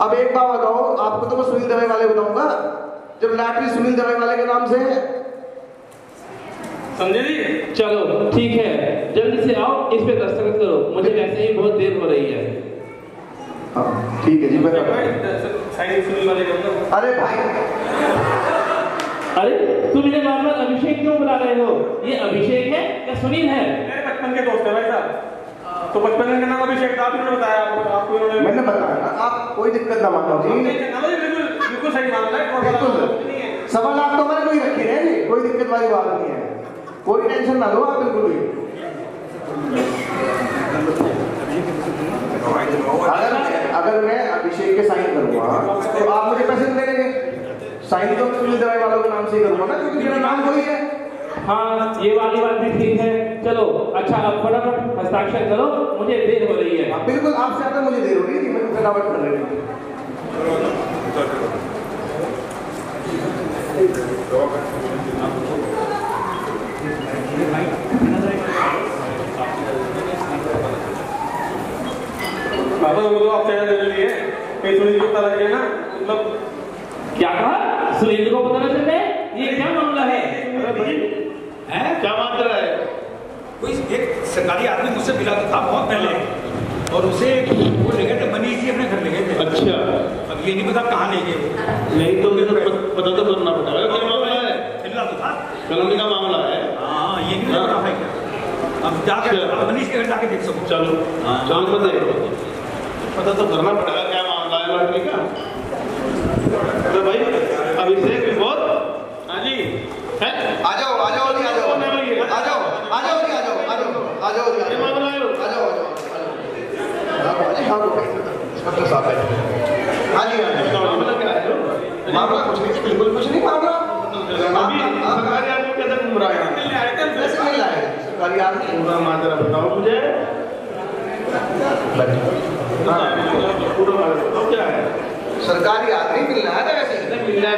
अब एक बात बताओ, आपको तो मैं सुनील दवाई वाले बताऊंगा जब लाठी सुनील दवाई वाले के नाम से है। समझे जी? चलो ठीक है, जल्दी से आओ, इस पे दस्तखत करो, मुझे वैसे ही बहुत देर हो रही है। हाँ ठीक है जी मैं साइन सुनील वाले करना। अरे भाई अरे तुम इन्हें बार बार अभिषेक क्यों बुला रहे हो? ये अभिषेक है या सुनील है? मेरे बचपन के दोस्त है भाई साहब। तो बचपन का नाम अभिषेक था, आपने बताया आपको इन्होंने। मैंने बताया ना, आप कोई दिक्कत ना मानो जी। बिल्कुल बिल्कुल सही मामला है। बिल्कुल 1.25 लाख तो मैंने कोई रखे हैं जी, कोई दिक्कत वाली बात नहीं है। कोई टेंशन ना लो आप बिल्कुल भी। अगर मैं अभिषेक के साइन करूंगा तो आप मुझे पैसे दे देंगे। साइन तो सुनील दवाई वालों के नाम से ही करूंगा ना, क्योंकि मेरा नाम वही है। हाँ ये वाली बात भी ठीक है। चलो अच्छा, अब फटाफट हस्ताक्षर करो, मुझे देर हो रही है। बिल्कुल आपसे आता मुझे देर हो रही है, मैं फटाफट कर रही हूँ। बाबा वो तो आप चेहरा दे लिए कहीं सुनील को पता लग गया ना, मतलब क्या कहा? सुनील को पता न चले? ये क्या मामला है? हैं? क्या मात्रा है? कोई एक सरकारी आदमी मुझसे मिला तो था बहुत पहले, और उसे वो ले गए थे, मनीष जी अपने घर ले गए थे। अच्छा, अब ये नहीं पता कहाँ ले गए। नहीं तो मुझे पता तो करना पड़ेगा। क्या मामला है? मिला तो था, कॉलोनी का मामला है। हाँ ये नहीं पता है क्या। अब जाकर मनीष के घर जाके देख सको। चलो चलो पता तो करना पड़ेगा क्या मामला है लॉटरी का। तो भाई अभिषेक भी बहुत। हाँ जी है, आ जाओ आ जाओ जी, आ जाओ आ जाओ जी, आ जाओ आ जाओ जी, आ जाओ आ जाओ जी, क्या मामला है? आ जाओ आ जाओ जी। हाँ इंस्पेक्टर साहब है। हाँ जी हाँ जी। मामला क्या है? मामला कुछ नहीं, बिल्कुल कुछ नहीं मामला। अभी सरकारी आदमी कैसे घूम रहा है? कैसे मिल रहा है सरकारी आदमी? पूरा माजरा बताओ मुझे। पूरा माजरा बताओ क्या है? सरकारी आदमी मिल रहा है ना वैसे। मिल रहा है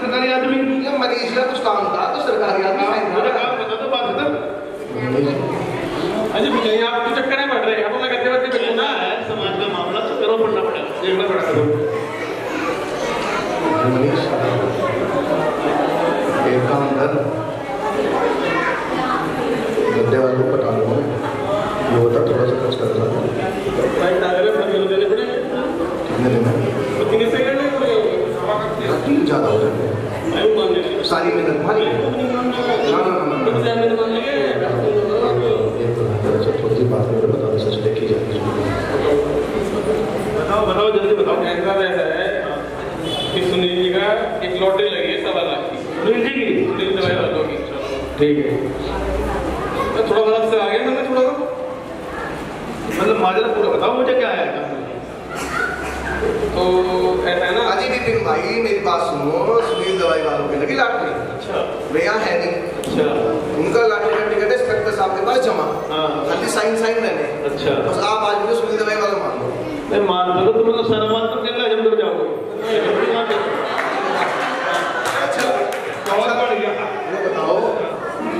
सरकारी आदमी। जब मनीष का कुछ काम था तो सरकारी आदमी मुझे काम बता दो, बात खत्म। अजी मुझे यहाँ तो चक्कर नहीं पड़ रहे। अब मैं कहते वक्त देखना है समाज का मामला तो करो, पढ़ना पड़ेगा, देखना पड़ेगा। मनीष एक काम कर, गड्ढे वालों को पटा लो, वो होता थोड़ा सा खर्च कर दो। कितने देना? तीन ज़्यादा हो जाएंगे, सारी मेहनत भारी। थोड़ी सी बात में बता दो, सच देखी जाती है। बताओ जल्दी बताओ। ऐसा है कि सुनील जी का एक लॉटरी लगी है 1.25 लाख की। सुनील जी की, सुनील दवाई वालों की। ठीक है, तो थोड़ा बड़ा से आगे मैंने थोड़ा मतलब माजरा पूरा बताओ मुझे क्या है। तो ऐसा है ना अजी विपिन भाई मेरी बात सुनो, सुनील दवाई वालों की लगी लॉटरी। अच्छा, वे यहाँ है नहीं। अच्छा, उनका लॉटरी का टिकट है इंस्पेक्टर साहब के पास जमा। हाँ, खाली साइन रहने। अच्छा, बस आप आज मुझे सुनील दवाई वाला मान लो। नहीं मान दो तो मतलब सारा मान तो कितना जम कर जाओगे। अच्छा बहुत बढ़ गया। वो बताओ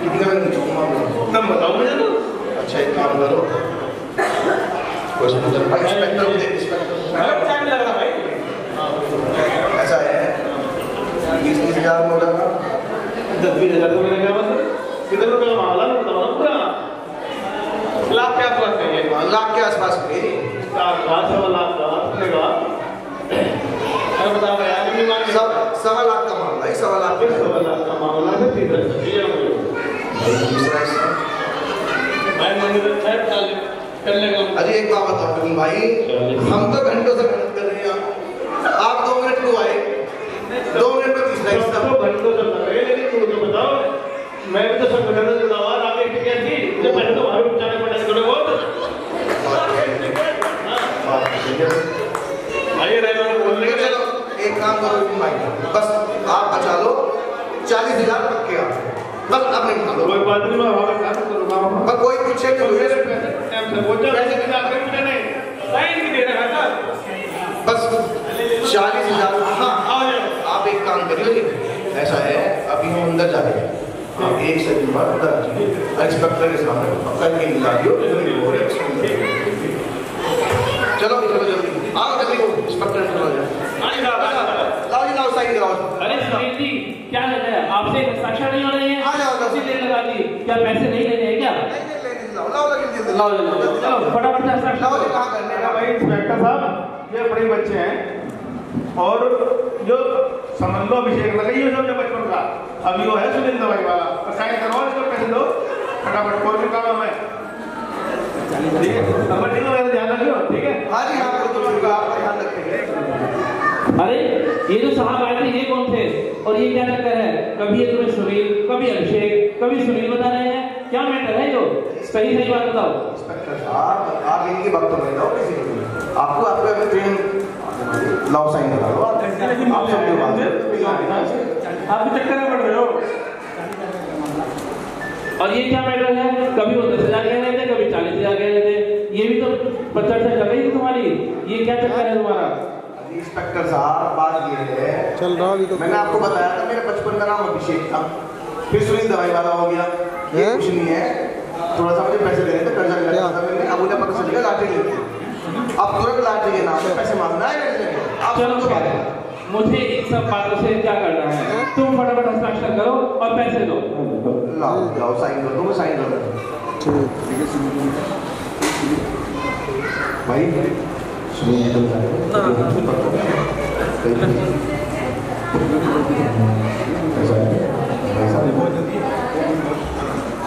कितने में मामला? तब बताओ मुझे तो। अच्छा एक काम करो, इंस्पेक्टर टाइम लग रहा भाई। ऐसा है 20,000 में हो जाएगा। 10-20 हज़ार तो मैंने क्या मतलब कितने रुपए का मामला बताओ ना पूरा। लाख के आसपास चाहिए, लाख के आसपास पे 1.25 लाख का बता यार। 1.25 लाख का मामला है। 1.25 लाख 1.25 लाख का मामला है। तीसरा अरे एक बात बताओ विपिन भाई, हम तो घंटों से मेहनत कर रहे हैं, आप 2 मिनट को आए, 2 मिनट में तीसरा हिस्सा। तो घंटों से लग रहे, लेकिन तुम तो बताओ मैं भी तो संगठन से जुड़ा हुआ, आप एक टिकट थी मुझे पहले तो वहां जाने पड़ेगा थोड़े बहुत। आइए ड्राइवर बोलने के। चलो एक काम करो विपिन भाई, बस आप बचा लो 40,000 पक्के आप, बस आप नहीं बता दो। कोई बात नहीं, मैं वहां काम करूंगा। पर कोई पूछे तो पैसे नहीं साइन भी दे रहा था। बस 40,000। हाँ आप एक काम करिए, ऐसा है अभी हम अंदर जा रहे हैं, आप 1 सेकंड बाद अंदर आ जाइए, इंस्पेक्टर के सामने पक्का के निकाल दियो। चलो चलो जल्दी आओ, जल्दी इंस्पेक्टर चलो जाओ, लाओ जी लाओ साइन कराओ। अरे सुनील जी क्या लग रहा है आपसे हस्ताक्षर नहीं हो रहे हैं? आ जाओ उसी देर लगा दी, क्या पैसे नहीं लेने हैं क्या? लाओ जल्दी लाओ चलो फटाफट से हस्ताक्षर लाओ जी, कहाँ करने का भाई इंस्पेक्टर साहब, ये बड़े बच्चे हैं और जो समझ लो अभिषेक लगा ये सब बचपन का, अभी वो है सुनील दवाई वाला, साइन करवाओ, इसको पैसे दो फटाफट, कोई भी काम है। ठीक है, नंबर ठीक है, मेरा ध्यान रखियो। ठीक है, हाँ जी हाँ, तो आपका ध्यान रखेंगे। अरे ये जो साहब आए थे ये कौन थे और ये क्या चक्कर है? कभी ये तुम्हें सुनील, कभी अभिषेक, कभी सुनील बता रहे हैं, क्या मैटर है? जो सही सही बात बताओ। इंस्पेक्टर साहब आप इनकी बात तो नहीं लो, किसी आपको आपका ट्रेन लाओ साइन करा लो। आप सबके बात आप भी चक्कर में पड़ रहे हो। और ये क्या मैटर है? कभी वो 10,000 कह रहे थे, कभी 40,000 कह रहे थे, ये भी तो 50 चल रही थी तुम्हारी, ये क्या चक्कर है तुम्हारा? इंस्पेक्टर साहब बात ये है, चल रहा अभी तो मैंने आपको बताया था मेरे बचपन का नाम अभिषेक था, फिर सुनील दवाई वाला हो गया। ये कुछ नहीं है, थोड़ा सा मुझे पैसे देने थे, कर्जा लिया था मैंने, अब मुझे पता चल गया लॉटरी लेके, अब तुरंत लॉटरी के नाम पे पैसे मांगना है मेरे से। आप चलो तो बात है, मुझे इन सब बातों से क्या करना है? तुम फटाफट हस्ताक्षर करो और पैसे दो। लाओ जाओ साइन कर दो, साइन कर दो भाई।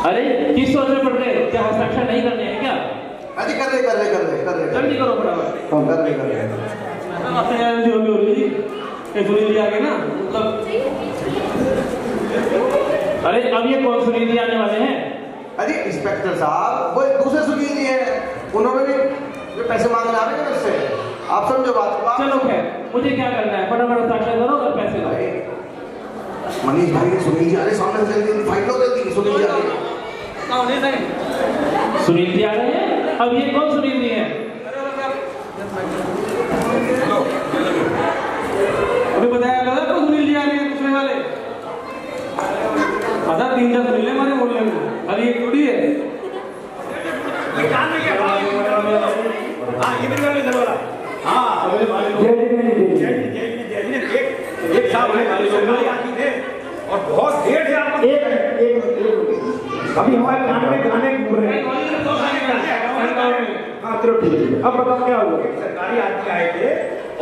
अरे किस सोच में पड़ गए? क्या हस्ताक्षर नहीं करने हैं क्या? अरे कर रहे जल्दी करो फटाफट। कर रहे आपसे यार जो भी हो रही थी सुनील जी आ गए ना, मतलब अरे अब ये कौन सुनील जी आने वाले हैं? अरे इंस्पेक्टर साहब वो दूसरे सुनील जी हैं, उन्होंने भी जो पैसे मांगने आ रहे हैं उससे, आप समझो बात। चलो खैर, मुझे क्या करना है? फटाफट हस्ताक्षर करो और पैसे दो। मनीष भाई सुनील जी आ रहे, सामने से जल्दी फाइल लो, जल्दी सुनील जी आ रहे। सुनील जी आ रहे हैं? अब ये कौन सुनील जी हैं? अभी बताया गया था सुनील जी आ रहे हैं दूसरे वाले। अच्छा 3-4 सुनील हमारे बोलने में, अरे ये थोड़ी है। हाँ ये भी इधर वाला। हाँ एक साहब थे और बहुत देर से आपको अभी हमारे कान में गाने घूम रहे हैं। हाँ चलो ठीक है, अब बताओ क्या हुआ? सरकारी आदमी आए थे।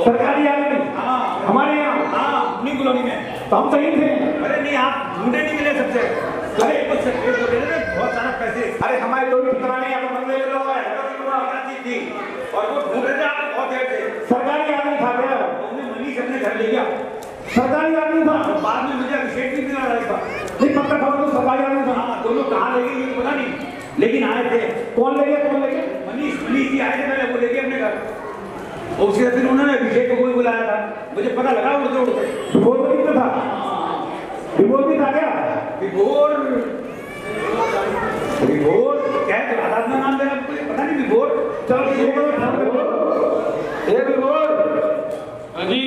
सरकारी आदमी? हाँ हमारे यहाँ। हाँ अपनी कॉलोनी में। तो हम सही थे। अरे नहीं आप ढूंढे नहीं मिले सबसे। अरे कुछ बहुत सारा पैसे। अरे हमारे लोग कराने यहाँ पर बंदे लोग थी और वो ढूंढ रहे थे आप बहुत देर से। सरकारी आदमी था क्या? उन्होंने मनीष अपने घर ले गया। सरकारी आदमी था? बाद में मुझे अभिषेक भी मिला रहा था। नहीं पक्का खबर तो सरकारी आदमी था। हाँ दोनों कहाँ ले गए पता नहीं, लेकिन आए थे। कौन ले गया? मनीष जी आए थे, पहले वो ले गए अपने घर। और उसके बाद फिर उन्होंने अभिषेक को कोई बुलाया था, मुझे पता लगा उड़ते उड़ते। विभोर भी तो था? विभोर भी था क्या? विभोर क्या है? राधा अपना नाम देना पता नहीं। विभोर चलो जी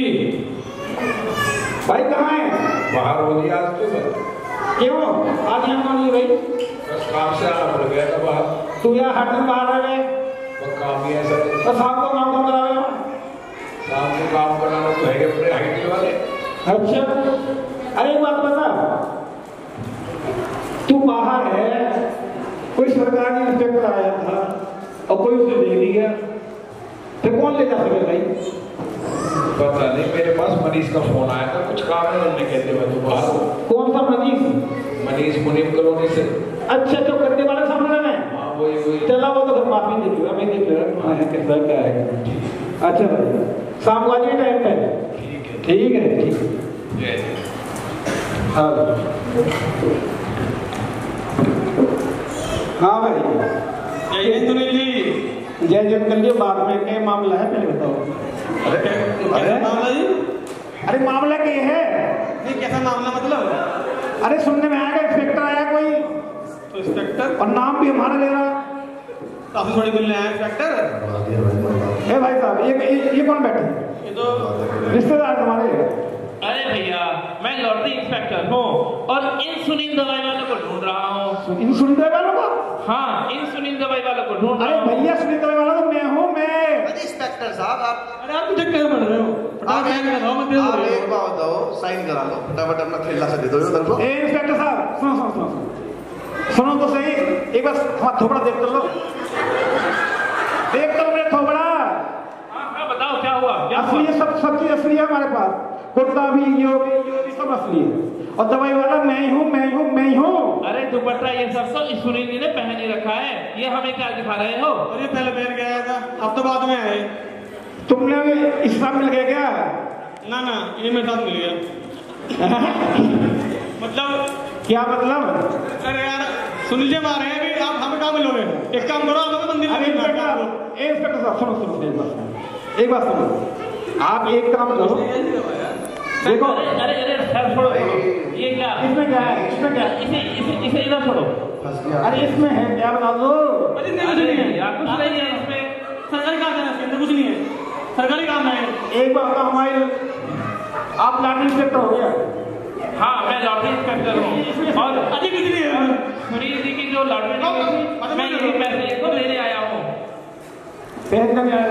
भाई कहाँ है? बाहर हो गया आज तो क्यों आज यहाँ कौन भाई? बस काम से आना पड़ गया था बाहर। तू यहाँ हर दिन बाहर रहे? वो काम ही ऐसा है। तो शाम को काम कौन करावे? शाम को काम कराना तो है अपने हाइट वाले। अच्छा अरे एक बात बता, तू बाहर है, कोई सरकारी इंस्पेक्टर आया था और कोई उसे ले लिया, तो कौन ले जा सके भाई? पता नहीं, मेरे पास मनीष का फोन आया था, कुछ काम है उन्होंने, कहते मैं तो बाहर हूँ। कौन सा मनीष? मनीष मुनीम कॉलोनी से। अच्छा जो करने वाले सामने में? हाँ वही। चला वो तो माफी देख लो, हमें देख लो कैसा क्या है। अच्छा भाई शाम को आ जाइए टाइम पे। ठीक है। हाँ भाई जय हिंद सुनील जी। जय जन कर लियो, बाद में क्या मामला है पहले बताओ। अरे मामला जी? अरे मामला क्या है? नहीं कैसा मामला मतलब? अरे सुनने में आया इंस्पेक्टर आया कोई, तो इंस्पेक्टर और नाम भी हमारा ले रहा। काफी थोड़ी मिलने आया इंस्पेक्टर। ए भाई साहब ये कौन बैठे? ये तो रिश्तेदार हमारे। अरे भैया मैं लॉटरी इंस्पेक्टर हूँ और इन सुनील दवाई वालों को ढूंढ रहा हूँ। इन सुनील दवाई वालों को? हाँ इन सुनील दवाई वालों को ढूंढ रहा अरे हूँ। भैया सुनील दवाई वाला तो मैं हूँ। इंस्पेक्टर साहब आप अरे आप मुझे क्या पढ़ रहे हो? आप एक बात बताओ, साइन करा लो फटाफट, अपना खेलना से दे दो उधर को। इंस्पेक्टर साहब सुनो तो सही, एक बार हमारा थोपड़ा देख तो लो, देख तो मेरा थोपड़ा। हाँ बताओ क्या हुआ? असली है, सब चीज असली है हमारे पास, कुर्ता भी यो भी सब असली है, और दवाई वाला मैं ही हूँ। अरे दुपट्टा ये सब तो इस सुनील जी ने पहन ही रखा है, ये हमें क्या दिखा रहे हो? और ये पहले पहन के आया था, अब तो बाद में आए। तुमने इस साथ मिल गया क्या? ना ये मेरे साथ मिल गया। मतलब क्या मतलब? अरे यार सुनील जी आ रहे हैं कि आप हमें कहाँ मिलोगे? एक काम करो आप हमें मंदिर में इंस्पेक्टर साहब सुनो एक बात सुनो, आप एक काम करो, देखो। अरे सर छोड़ो, ये क्या? इसमें क्या है? इसे इधर छोड़ो। अरे इसमें है क्या बता दो? अरे नहीं कुछ नहीं है यार, कुछ नहीं है इसमें। सरकारी काम है, इसके अंदर कुछ नहीं है, सरकारी काम है। एक बात बताओ, हमारे आप लॉटरी इंस्पेक्टर हो गया? हाँ मैं लॉटरी इंस्पेक्टर हूँ और अरे कुछ नहीं है। सुनील जी की जो लॉटरी मैं यही पैसे को लेने आया हूँ। पैसे नहीं आए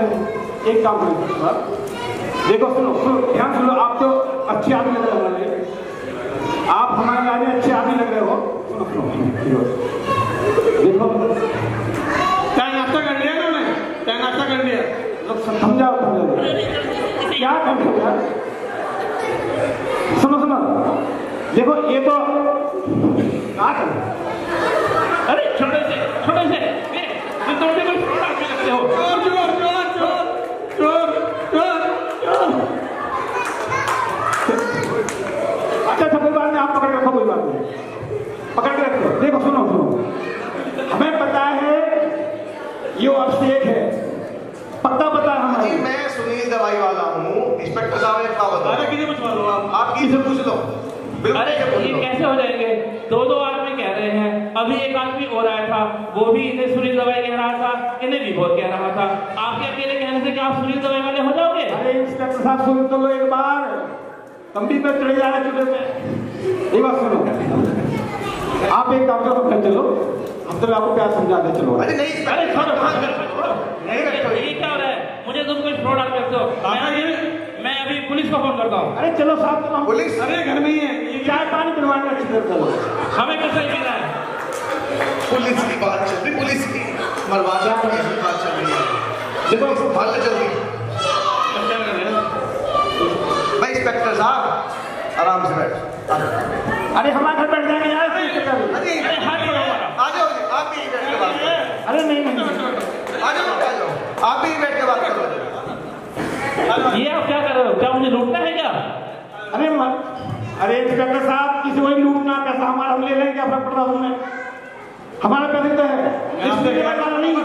एक काम करो साहब, देखो सुनो सुनो ध्यान सुनो, आप तो अच्छे आदमी लग रहे हो, आप हमारे लाने अच्छे आदमी लग रहे हो। सुनो सुनो देखो, क्या नाश्ता कर लिया उन्होंने? क्या नाश्ता कर लिया? समझाओ क्या कर रहे हो यार? सुनो सुनो देखो, ये तो क्या कर, अरे छोटे से तुम दोनों में फ्रॉड आदमी लगते हो। चोर चोर चोर चोर चोर चोर। अच्छा कोई बात नहीं, आप पकड़ के रखो, कोई बात नहीं, पकड़ के रखो। देखो सुनो सुनो, हमें पता है ये अभिषेक है, पता है हमें। मैं सुनील दवाई वाला हूँ, इंस्पेक्टर साहब ने कहा बता। अरे किसी पूछवा लो आप किसी पूछ लो। अरे ये कैसे हो जाएंगे? दो आदमी कह रहे हैं, अभी एक आदमी और आया था, वो भी इन्हें सुनील दवाई कह रहा था, इन्हें भी बहुत कह रहा था। आपके अकेले कहने से क्या आप सुनील दवाई वाले हो जाओगे? अरे इंस्पेक्टर साहब सुन तो लो एक बार, तंबी पे चढ़े जा रहे चुके पे। एक बात सुनो, आप एक काम करो, अपने चलो, हम तो आपको प्यार समझा दे, चलो। अरे नहीं, अरे छोड़ो, ये क्या हो रहा है? मुझे तुम कोई फ्रॉड आदमी लगते हो। मैं अभी पुलिस को फोन करता हूँ। अरे चलो साहब, चलो पुलिस, अरे घर में ही है, चाय पानी पिलवाने अच्छी तरह चलो। हमें कैसे मिल रहा है? पुलिस की बात चल रही, पुलिस की मरवाजा की बात चल रही है। देखो भाग जल्दी भाई। इंस्पेक्टर साहब आराम से बैठ। अरे हमारे घर बैठ जाएंगे यार। अरे आ जाओ, आप भी बैठ के बात करो। अरे नहीं आ जाओ, आप भी बैठ के बात करो। ये आप क्या कर रहे हो? क्या मुझे लूटना है क्या? अरे इंस्पेक्टर साहब, किसी को लूटना, पैसा हमारा हम ले लेंगे, क्या फर्क पड़ रहा है उसमें? हमारा पैसे तो है, नहीं।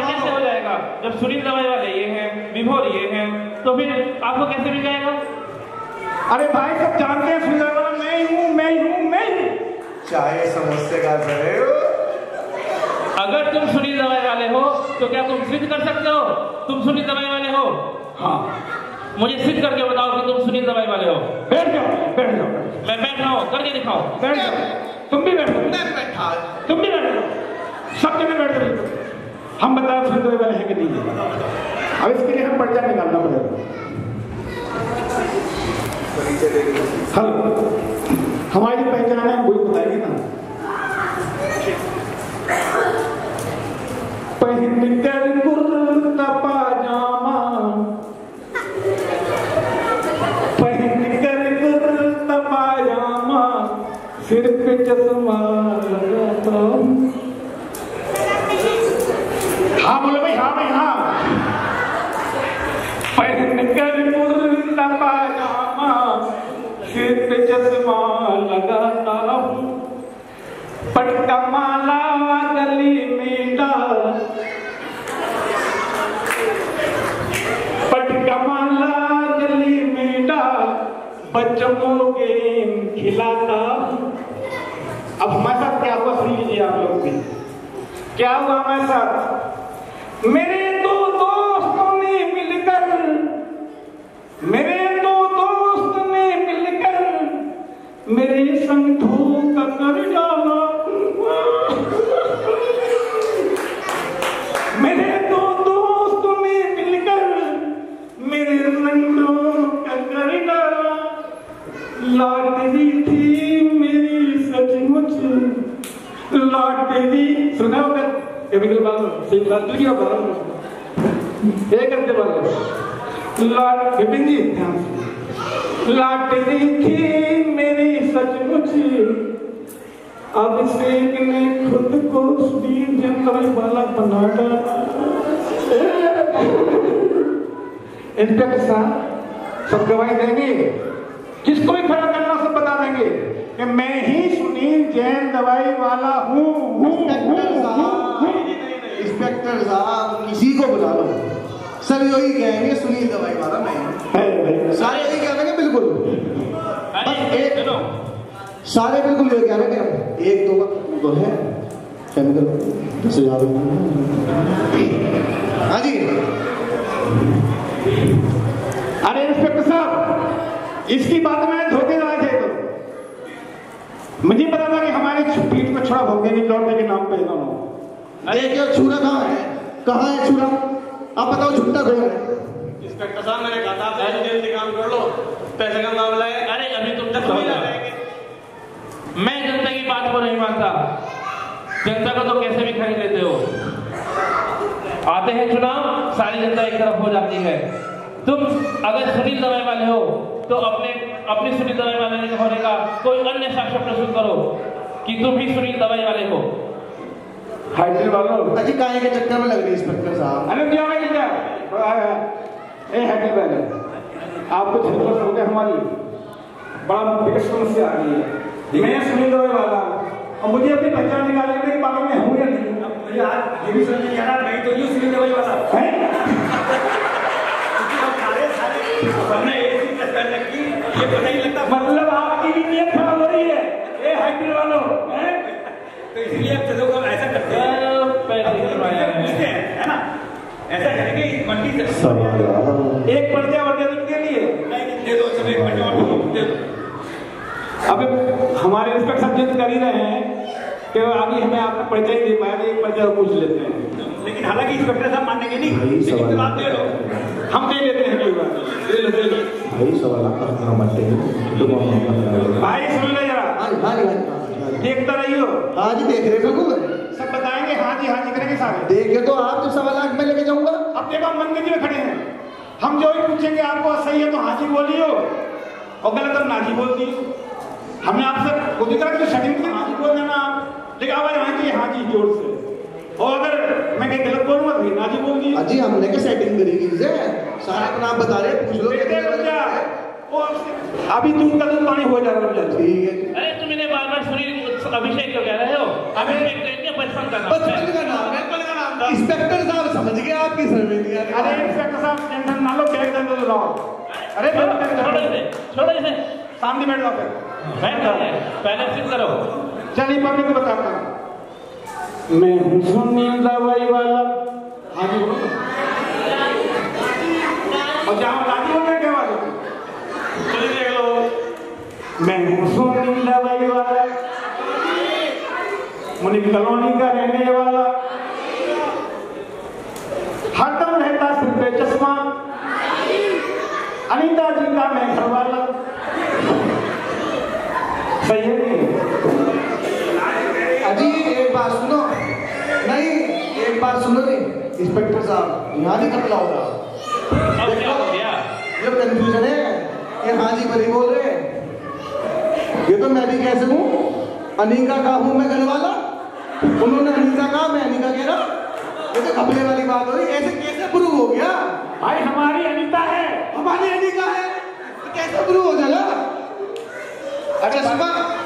कैसे हो जाएगा जब सुनील दवाई वाले ये हैं, विभोर ये हैं, तो फिर आपको कैसे मिल जाएगा? अरे भाई सब जानते हैं सुनील दवाई वाला मैं ही हूँ। चाहे समझते का रहे हो। अगर तुम सुनील दवाई वाले हो तो क्या तुम सिद्ध कर सकते हो तुम सुनील दवाई वाले हो? हाँ, मुझे सिद्ध करके बताओ कि तुम सुनील दवाई वाले हो। बैठ जाओ। मैं बैठ रहा हूँ, करके दिखाओ। बैठ जाओ, तुम भी बैठो, बैठा, तुम भी बैठो, सब जगह बैठ जाओ। हम बताएं सुनील दवाई वाले हैं कि नहीं है। अब इसके लिए हम पर्चा निकालना पड़ेगा। हेलो, हमारी पहचान है, कोई बताएगी ना? पहन कर कुर्ता पाजामा, पहन कर कुर्ता पाजामा, सिर पे चश्मा लगाता हूँ। हाँ बोलो भाई, हाँ भाई, हाँ। पहन कर कुर्ता पाजामा, सिर पे चश्मा लगाता हूँ, पटका माला गली में डाल, पटका माला गली में डाल, बच्चों को गेम खिलाता हूँ। अब हमारे साथ क्या हुआ सुन लीजिए आप लोग भी। क्या हुआ हमारे साथ? मेरे दो दोस्तों ने मिलकर मेरे संग धोखा कर डाला। मेरे दो दोस्तों ने मिलकर मेरे संग धोखा कर डाला। लॉटरी थी मेरी सचमुच, लॉटरी सुना होगा केमिकल बाल सही बात की बात एक करते बाल लॉट विपिन जी ध्यान से। लॉटरी थी मेरी सचमुच, अभिषेक ने खुद को सुनील दवाई वाला बना डाला। इंस्पेक्टर साहब सब गवाही देंगे, जिसको भी खड़ा करना सब बता देंगे कि मैं ही सुनील जैन दवाई वाला हूँ। इंस्पेक्टर साहब किसी को बुला लो, सब यही कहेंगे सुनील दवाई वाला मैं। सारे यही कह रहे हैं, बिल्कुल सारे बिल्कुल ये कह रहे हैं। एक दो तो है केमिकल। हाँ जी। अरे इंस्पेक्टर साहब, इसकी बात में धोखेबाज है तो मुझे पता था कि हमारे पीठ पर छुरा भोगेंगे लौटने के नाम पे दोनों। अरे क्या छुरा कहाँ है? कहाँ है छुरा? आप बताओ, झुट्टा खोल है। इंस्पेक्टर साहब मैंने कहा था आप जल्दी काम कर लो, पैसे का मामला है। अरे अभी तुम तक हो जाएंगे। मैं जनता की बात को नहीं मानता, जनता को तो कैसे भी खरीद लेते हो। आते हैं चुनाव, सारी जनता एक तरफ हो जाती है। तुम अगर सुनील दवाई वाले हो तो अपनी सुनील दवाई वाले होने का कोई अन्य साक्ष्य प्रस्तुत करो कि तुम भी सुनील दवाई वाले हो। हाइड्रिल वालों अजी काहे के चक्कर में लग रही इंस्पेक्टर साहब? अरे क्या भाई क्या ए हाइड्रिल वाले आपको झटपट हो गया, हमारी बड़ा बिगड़ समस्या आ गई है। मैं सुनील दवाई वाला और मुझे अपनी पहचान निकालने के लिए पागल में हूँ या नहीं? मुझे आज ये भी समझ नहीं आ रहा, मैं तो यूँ सुनील दवाई वाला है। ये पता ही लगता, मतलब आपकी भी नीयत खराब हो रही है ए हाइड्रिल वालों, हैं? तो इसलिए अब चलो हम ऐसा करते हैं, है ना, ऐसा करेंगे इस मंडी से एक पर्चा और दे लिए, दे दो सब एक पर्चा और दे दो। अब हमारे इंस्पेक्टर साहब जिद कर ही रहे हैं कि अभी हमें आपको पर्चा ही दे पाएंगे, एक पर्चा पूछ लेते हैं, लेकिन हालांकि इंस्पेक्टर साहब मानेंगे नहीं, लेकिन तो आप दे लो, हम दे लेते हैं। दे लो भाई सवाल आपका मत भाई सुन ले जरा, देखता रहियो। हाँ जी देख रहे बिल्कुल, सब बताएंगे हाँ जी करेंगे सारे। देखे तो आप जो सवाल मैं लेके जाऊंगा। अब देखो हम मंदिर में खड़े हैं, हम जो ही पूछेंगे आपको सही है तो हाँ जी बोलियो और गलत तो ना जी बोल दियो। हमने आपसे खुद ही कहा कि सेटिंग में हाँ जी बोल देना आप, लेकिन आवाज हाँ जी जोर से, और अगर मैं कहीं गलत बोलूंगा तो ना जी बोल दिए। अजी हमने क्या सेटिंग करी थी से सारा नाम बता रहे, पूछ लो अभी दूध का दूध पानी हो जा रहा है। ठीक है। अरे तुम इन्हें बार-बार सुनील अभिषेक क्यों कह रहे हो? अभिषेक तो इनके बचपन का नाम है। इंस्पेक्टर साहब समझ गए आपकी सर्विस। अरे इंस्पेक्टर साहब टेंशन ना लो, बैग दे दो लाओ। अरे छोड़ो इसे, सामने बैठ लो, पहले सिद्ध करो। चलिए पब्लिक को बताता हूँ, मैं हूँ सुनील दवाई वाला। हाँ जी बोलो, और जहाँ राजी बोल रहे क्या बात है? चलिए देख लो, मैं हूँ सुनील दवाई वाला, मुनीम कॉलोनी का रहने वाला, हरदम रहता सिर पे चश्मा, अनीता जी का मैं घर वाला। सही है? अजी एक बात सुनो, नहीं एक बात सुनो नहीं इंस्पेक्टर साहब, यहाँ नहीं कतला होगा। अब क्या हो गया? ये कंफ्यूजन है, ये हाँ जी बड़ी बोल रहे, ये तो मैं भी कैसे हूँ, अनीका का हूँ मैं घर वाला, उन्होंने अनीता कहा मैं अनीका कह रहा, ये तो घपले वाली बात हो रही, ऐसे कैसे प्रूव हो गया? भाई हमारी अनीता है, हमारी अनीका है, तो कैसे प्रूव हो जाएगा?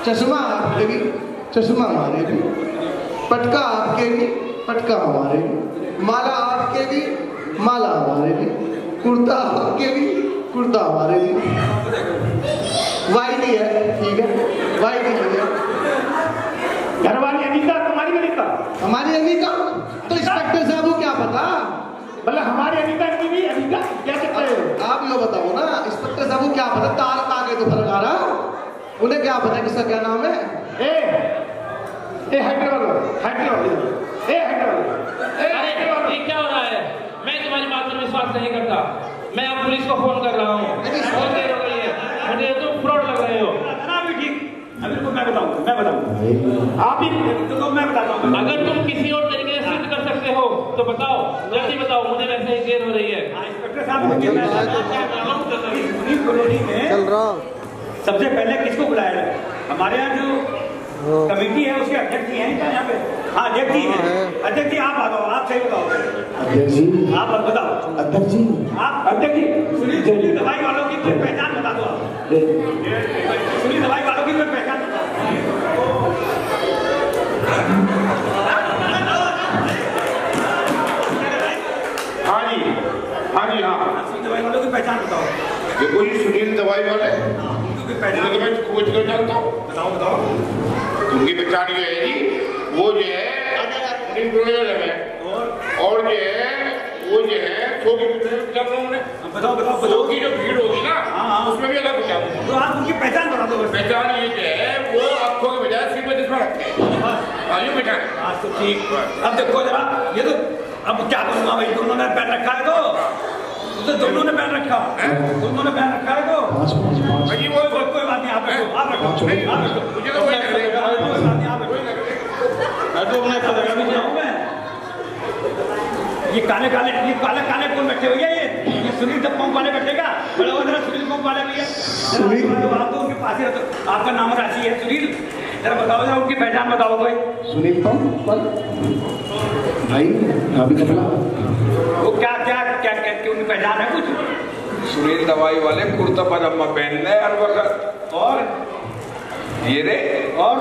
चश्मा आपके भी, चश्मा हमारे भी, पटका आपके भी, पटका हमारे भी, माला आपके भी, माला हमारे भी, कुर्ता आपके भी, कुर्ता हमारे भी। वाइट ही है, ठीक है, वाइट ही है। घर वाली अनीता, तुम्हारी अनीता, हमारी अनीता, तो इंस्पेक्टर साहब को क्या पता? मतलब हमारी अनीता की भी अनीता क्या कहते हैं? आप लोग बताओ ना, इंस्पेक्टर साहब को क्या पता? तार ताके तो फर्क आ रहा, उन्हें क्या पता किसका क्या नाम है? ए हैदराबाद, अरे ये क्या हो रहा है? मैं तुम्हारी बात पर विश्वास नहीं करता, मैं अब पुलिस को फोन कर रहा हूँ। बहुत देर हो गई है, मुझे तुम फ्रॉड लग रहे हो। भी ठीक, अभी मैं बताऊँ, आप ही तो मैं बताता हूँ। अगर तुम किसी और तरीके से सिद्ध कर सकते हो तो बताओ, जल्दी बताओ, मुझे वैसे ही देर हो रही है। इंस्पेक्टर साहब कॉलोनी में चल रहा, सबसे पहले किसको बुलाया जाए? हमारे यहाँ जो कमेटी है उसके अध्यक्ष जी हैं क्या यहाँ पे? हाँ अध्यक्ष जी हैं। अध्यक्ष जी आप बताओ, आप सही बताओ। अध्यक्ष जी आप बताओ। अध्यक्ष जी आप अध्यक्ष जी सुनील दवाई वालों की कोई पहचान बता दो आप। सुनील दवाई वालों की कोई पहचान बता दो। हाँ जी हाँ, सुनील दवाई वालों की पहचान बताओ। देखो ये सुनील दवाई वाले पहचान तो मैं खोज कर जानता हूँ। बताओ। उनकी पहचान ये है जी, वो जो है और जो है वो जो है बताओ की जो भीड़ होगी ना, उसमें भी अलग पहचान। तो आप उनकी पहचान बता दो। पहचान ये जो है वो आंखों के बजाय सिर पे चश्मा रखते हैं, आयु पहचान। आज तो ठीक। अब देखो जरा, ये तो अब क्या करूँगा भाई, दोनों ने पैर रखा है तो तो दोनों ने पहन रखा है, दोनों ने पहन रखा है। तो अजी वो कोई बात नहीं, आप रखो, आप रखो, आप रखो। मुझे तो वही लगेगा, कोई बात नहीं, आप रखो। मैं तो अपना अच्छा लगा भी जाऊँ मैं। ये काले काले कौन बैठे हुए हैं? ये सुनील जब पंप वाले बैठेगा, बड़ा वाला सुनील पंप वाले भी है। सुनील आप तो उनके पास ही रहते, आपका नाम राशि है सुनील, जरा बताओ, जरा उनकी पहचान बताओ कोई। सुनील पंप भाई अभी कपड़ा वो क्या क्या क्या क्या उनकी पहचान है कुछ? सुनील दवाई वाले कुर्ता पजामा पहनने हर वक्त, और ये रे और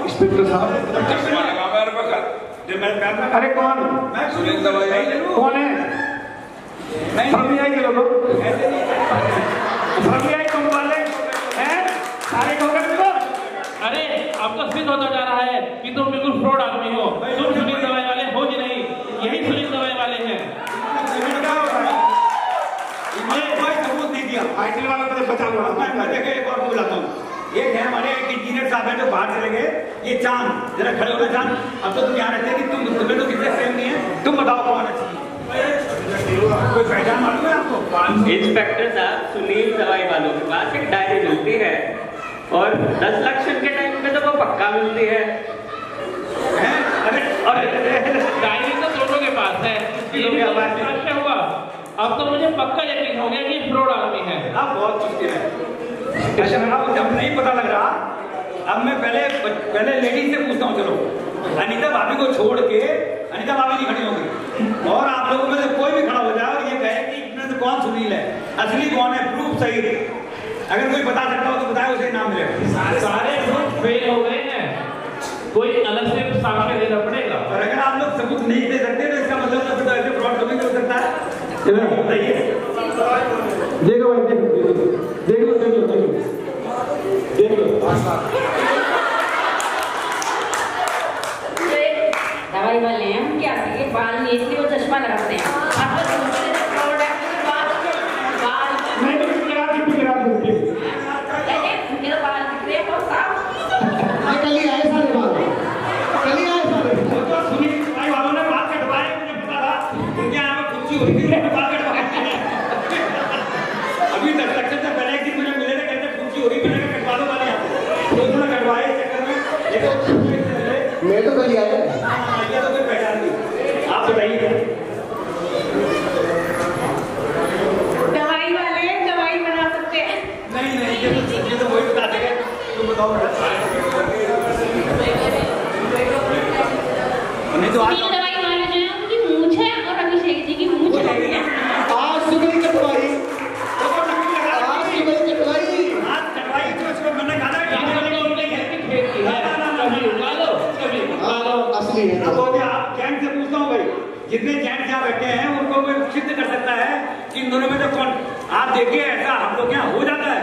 इंस्पेक्टर साहब चश्मा लगा हुआ हर वक्त। अरे कौन? मैं सुनील दवाई वाले कौन है? के लोगों तुम वाले हैं सारे अरे आपका सिद्ध होता जा रहा है कि तुम बिल्कुल फ्रॉड आदमी हो। तुम सुनील दवाई वाले हो जी नहीं, यही सुनील दवाई वाले हैं। कोई सबूत नहीं दिया। आईटी वाला मुझे बचा लो। मैं देखे एक और बुलाता हूँ। एक है हमारे एक इंजीनियर साहब हैं जो बाहर चले गए। ये चांद जरा खड़े हो गए। चांद अब तो तुम यहाँ रहते कि तुम्हें तो कितने प्रेम नहीं है। तुम बताओ कौन है? कोई पहचान मालूम है आपको? इंस्पेक्टर साहब, सुनील दवाई वालों के पास एक डायरी मिलती है और 10 लाख के टाइम पे तो वो पक्का मिलती है। अरे डायरी तो दोनों के पास है। ये हुआ, अब तो मुझे पक्का यकीन हो गया कि फ्रॉड आदमी है। आप बहुत चुस्ते हैं। अच्छा अब जब नहीं पता लग रहा, अब मैं पहले लेडीज से पूछता हूँ। चलो अनीता भाभी को छोड़ के, अनीता भाभी नहीं खड़ी होगी और आप लोगों में से कोई भी खड़ा हो जाए और ये कहे कि इसमें से कौन सुनील है, असली कौन है, प्रूफ सही है। अगर कोई बता सकता हो तो बताए, उसे नाम मिलेगा। सारे प्रूफ फेल हो गए हैं, कोई अलग से साक्ष्य देना पड़ेगा। और अगर आप लोग सबूत नहीं दे सकते तो इसका मतलब तो ऐसे फ्रॉड कभी हो सकता है। बताइए। देखो भाई, देख लो। दवाई वाले हैं हम, क्या ये बाल नहीं, इसलिए वो चश्मा लगाते हैं। आप तो दूसरे से फ्रॉड है, बाल नहीं तो क्या कितनी खराब होती है? मेरे बाल दिख रहे हैं बहुत साफ। कल ही आए सारे बाल, कल ही आए सारे। तो सुनील भाई वालों ने बाल कटवाए, मुझे पता था। उनके यहाँ पे कुर्सी हो रही थी, बाल कटवाए। अभी 10 लक्ष्य से पहले एक दिन मुझे मिले थे, कहते कुर्सी हो रही, मैंने कहा कटवा दो वाले यहाँ पे। तो उन्होंने कटवाए इस चक्कर में। मैं तो कल ही आया। ये तो कोई पहचान नहीं। आप बताइए। दवाई वाले दवाई बना सकते हैं। नहीं ये तो वही बता देंगे। तुम बताओ। नहीं तो आज दवाई वाले जो है उनकी मूंछ है और अभिषेक जी की मूंछ है। आज सुबह कटवाई, असली है। अब आप जैन से पूछता हूँ भाई, जितने जैन यहाँ बैठे हैं उनको कोई सिद्ध कर सकता है कि इन दोनों में से कौन? आप देखिए ऐसा हम लोग यहाँ हो जाता है,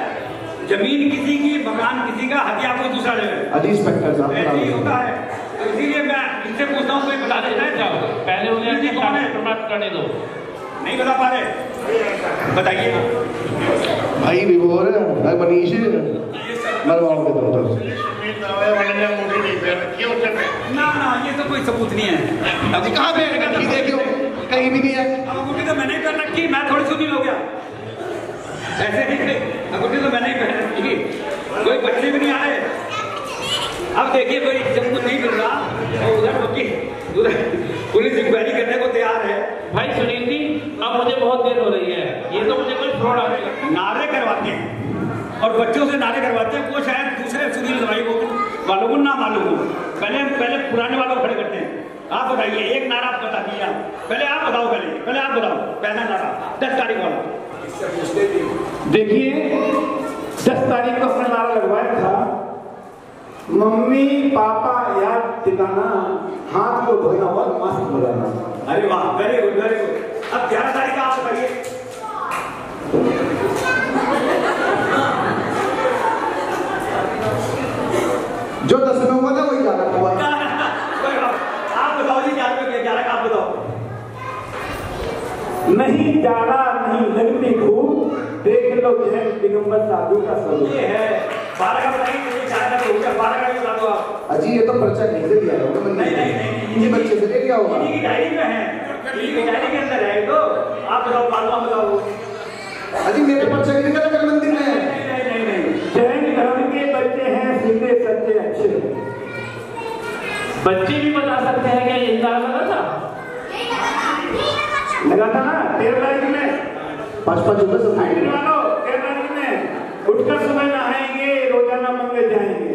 जमीन किसी की, मकान किसी का, हथियार कोई दूसरा ले। अजी इंस्पेक्टर साहब ऐसे ही होता है। तो इसीलिए मैं इनसे पूछता हूँ, कोई बता देता है? पहले उन्हें कौन है? प्रमाण करने दो। नहीं बता पा रहे, बताइए। भाई विभोर मनीष मरवाओ के तुम तो। ना ये तो कोई सबूत नहीं है। अभी कहाँ पे रखी? देखो कहीं भी नहीं है। अब अंगूठी तो मैंने ही पहन रखी, मैं थोड़ी सुनील हो गया। ऐसे नहीं, अंगूठी तो मैंने ही पहन रखी, कोई बच्चे भी नहीं आए। अब देखिए कोई सबूत नहीं मिल रहा और उधर पुलिस इंक्वायरी करने को तैयार है। भाई सुनील जी, अब मुझे बहुत देर हो रही है, ये तो मुझे कोई फ्रॉड आ गया। नारे करवाते हैं और बच्चों से नारे करवाते हैं, वो शायद दूसरे सुनील दवाई वालों को ना मालूम हो। पहले पुराने वालों को खड़े करते हैं। आप बताइए, एक नारा आप बता दीजिए। पहले आप बताओ, पहले आप बताओ पहला नारा 10 तारीख वाला। देखिए 10 तारीख को अपना नारा लगवाया था, मम्मी पापा याद दिलाना, हाथ को धोना और मास्क लगाना। अरे वाह, वेरी गुड वेरी गुड। अब 11 तारीख का आप बताइए। जो 10 में हुआ था वही 11 हुआ। आप बताओ जी, 11 का आप बताओ। नहीं जाना नहीं लगती खूब, देख लो जैन दिगंबर साधु का स्वरूप। ये है 12 का बताइए, 12 का होगा, 12 का बता दो आप। अजी ये तो पर्चा कहीं से दिया होगा, नहीं ये बच्चे से ले लिया होगा। इनकी डायरी में है। कचहरी के अंदर है तो आप बताओ, बात बताओ। अजी मेरे पास चली निकल मंदिर में। नहीं, जैन धर्म के बच्चे हैं सीधे सच्चे अच्छे। बच्चे भी बता सकते हैं क्या ये इल्जाम लगा था ना 13 तारीख में 5-5 रुपए सब आईडी वालों 13 तारीख में उठकर सुबह नहाएंगे, रोजाना मंदिर जाएंगे,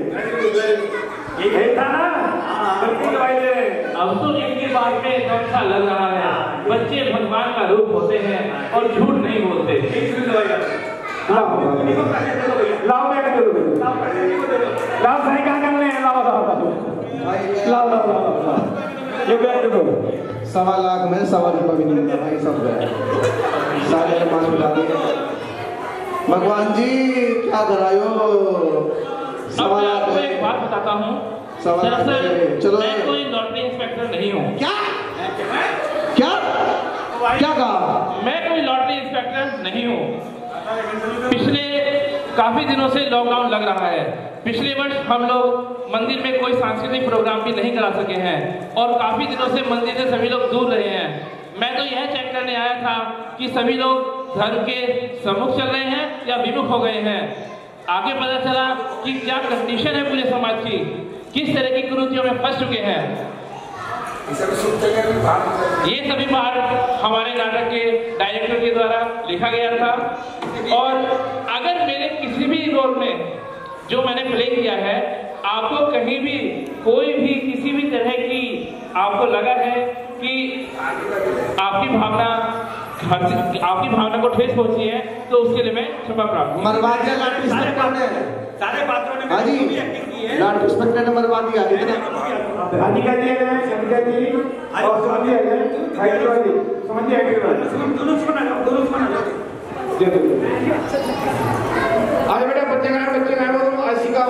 यही था ना। अब तो इनकी बात में ऐसा लग रहा है बच्चे भगवान का रूप होते हैं और झूठ नहीं बोलते। लाओ बैठ करो, लाओ सही कहाँ करने हैं, लाओ ये बैठ करो। 1.25 लाख में 1.25 रुपए भी नहीं मिला भाई, सब गए सारे पास मिला दिए। भगवान जी क्या करायो। 1.25 लाख में एक बात बताता हूँ, चलो मैं कोई लॉटरी इंस्पेक्टर नहीं हूँ। क्या क्या क्या कहा? मैं कोई लॉटरी इंस्पेक्टर नहीं हूँ। पिछले काफी दिनों से लॉकडाउन लग रहा है। पिछले वर्ष हम लोग मंदिर में कोई सांस्कृतिक प्रोग्राम भी नहीं करा सके हैं और काफी दिनों से मंदिर से सभी लोग दूर रहे हैं। मैं तो यह चेक करने आया था कि सभी लोग धर्म के सम्मुख चल रहे हैं या विमुख हो गए हैं। आगे पता चला कि क्या कंडीशन है पूरे समाज की, किस तरह की कुरीतियों में फंस चुके हैं। ये सभी बात हमारे नाटक के डायरेक्टर के द्वारा लिखा गया था और अगर मेरे किसी भी रोल में जो मैंने प्ले किया है आपको कहीं भी कोई भी किसी भी तरह की आपको लगा है कि आपकी भावना को ठेस पहुंची है तो उसके लिए मैं क्षमा प्राप्त हूं। मरवा दिया लाट इंस्पेक्टर ने, सारे पात्रों ने हां जी लाट इंस्पेक्टर ने मरवा दिया। राधिका जी है, शंका जी और स्वामी है, हाइड्रोजी समझ गए, दोनों सुना आज बेटा बच्चे का नाम आशिका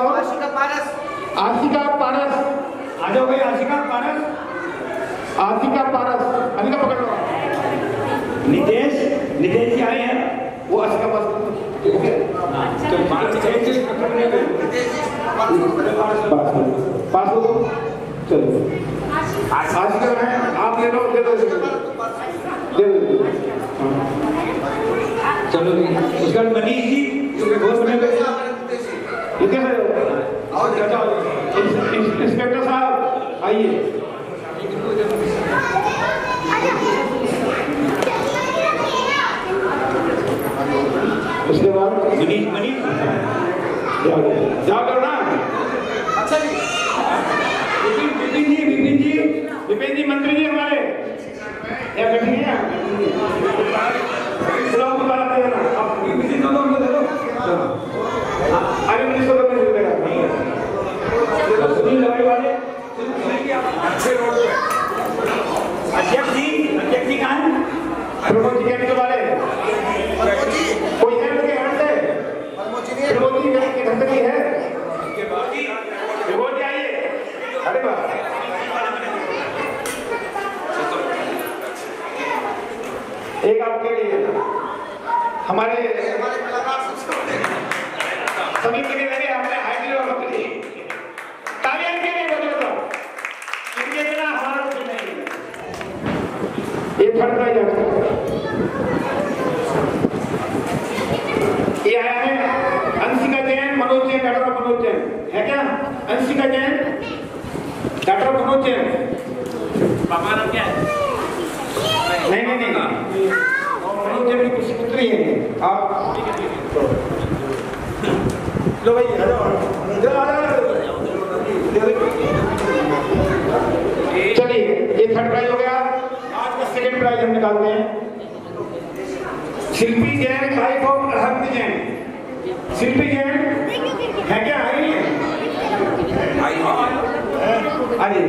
पारस। आ जाओ भाई, आशिका पारस अभी का पकड़ लो। नितेश जी आए हैं, वो आशिका पास हो चलो। आशिका है, आप ले लो, दे दो चलो उसका मनीष जी इंस्पेक्टर साहब आइए। उसके बाद मनीष जाओ करना। अच्छा जी विपिन जी मंत्री जी हमारे या बैठे हैं अध्यक्ष जी कहाँ हैं? प्रमोद जी कहने के वाले कोई है उनके घर से? प्रमोद जी के घर से कोई है? प्रमोद जी आइए। अरे वाह, एक आपके लिए हमारे सभी के लिए हमने हाइड्रो रखी तालियां के लिए बोलो तो इनके बिना हमारा कुछ नहीं है। ये थर्ड प्राइज ये आया है अंशिका जैन, मनोज जैन, डॉक्टर मनोज जैन है क्या? अंशिका जैन, डॉक्टर मनोज जैन। पापा नाम क्या है? नहीं मनोज जैन की कुछ पुत्री है। आप लो भाई, चलिए ये थर्ड प्राइज हो गया। आज का सेकंड प्राइज हम निकालते हैं। शिल्पी जैन, वाइफ ऑफ अरहत जैन। शिल्पी जैन है क्या? आइए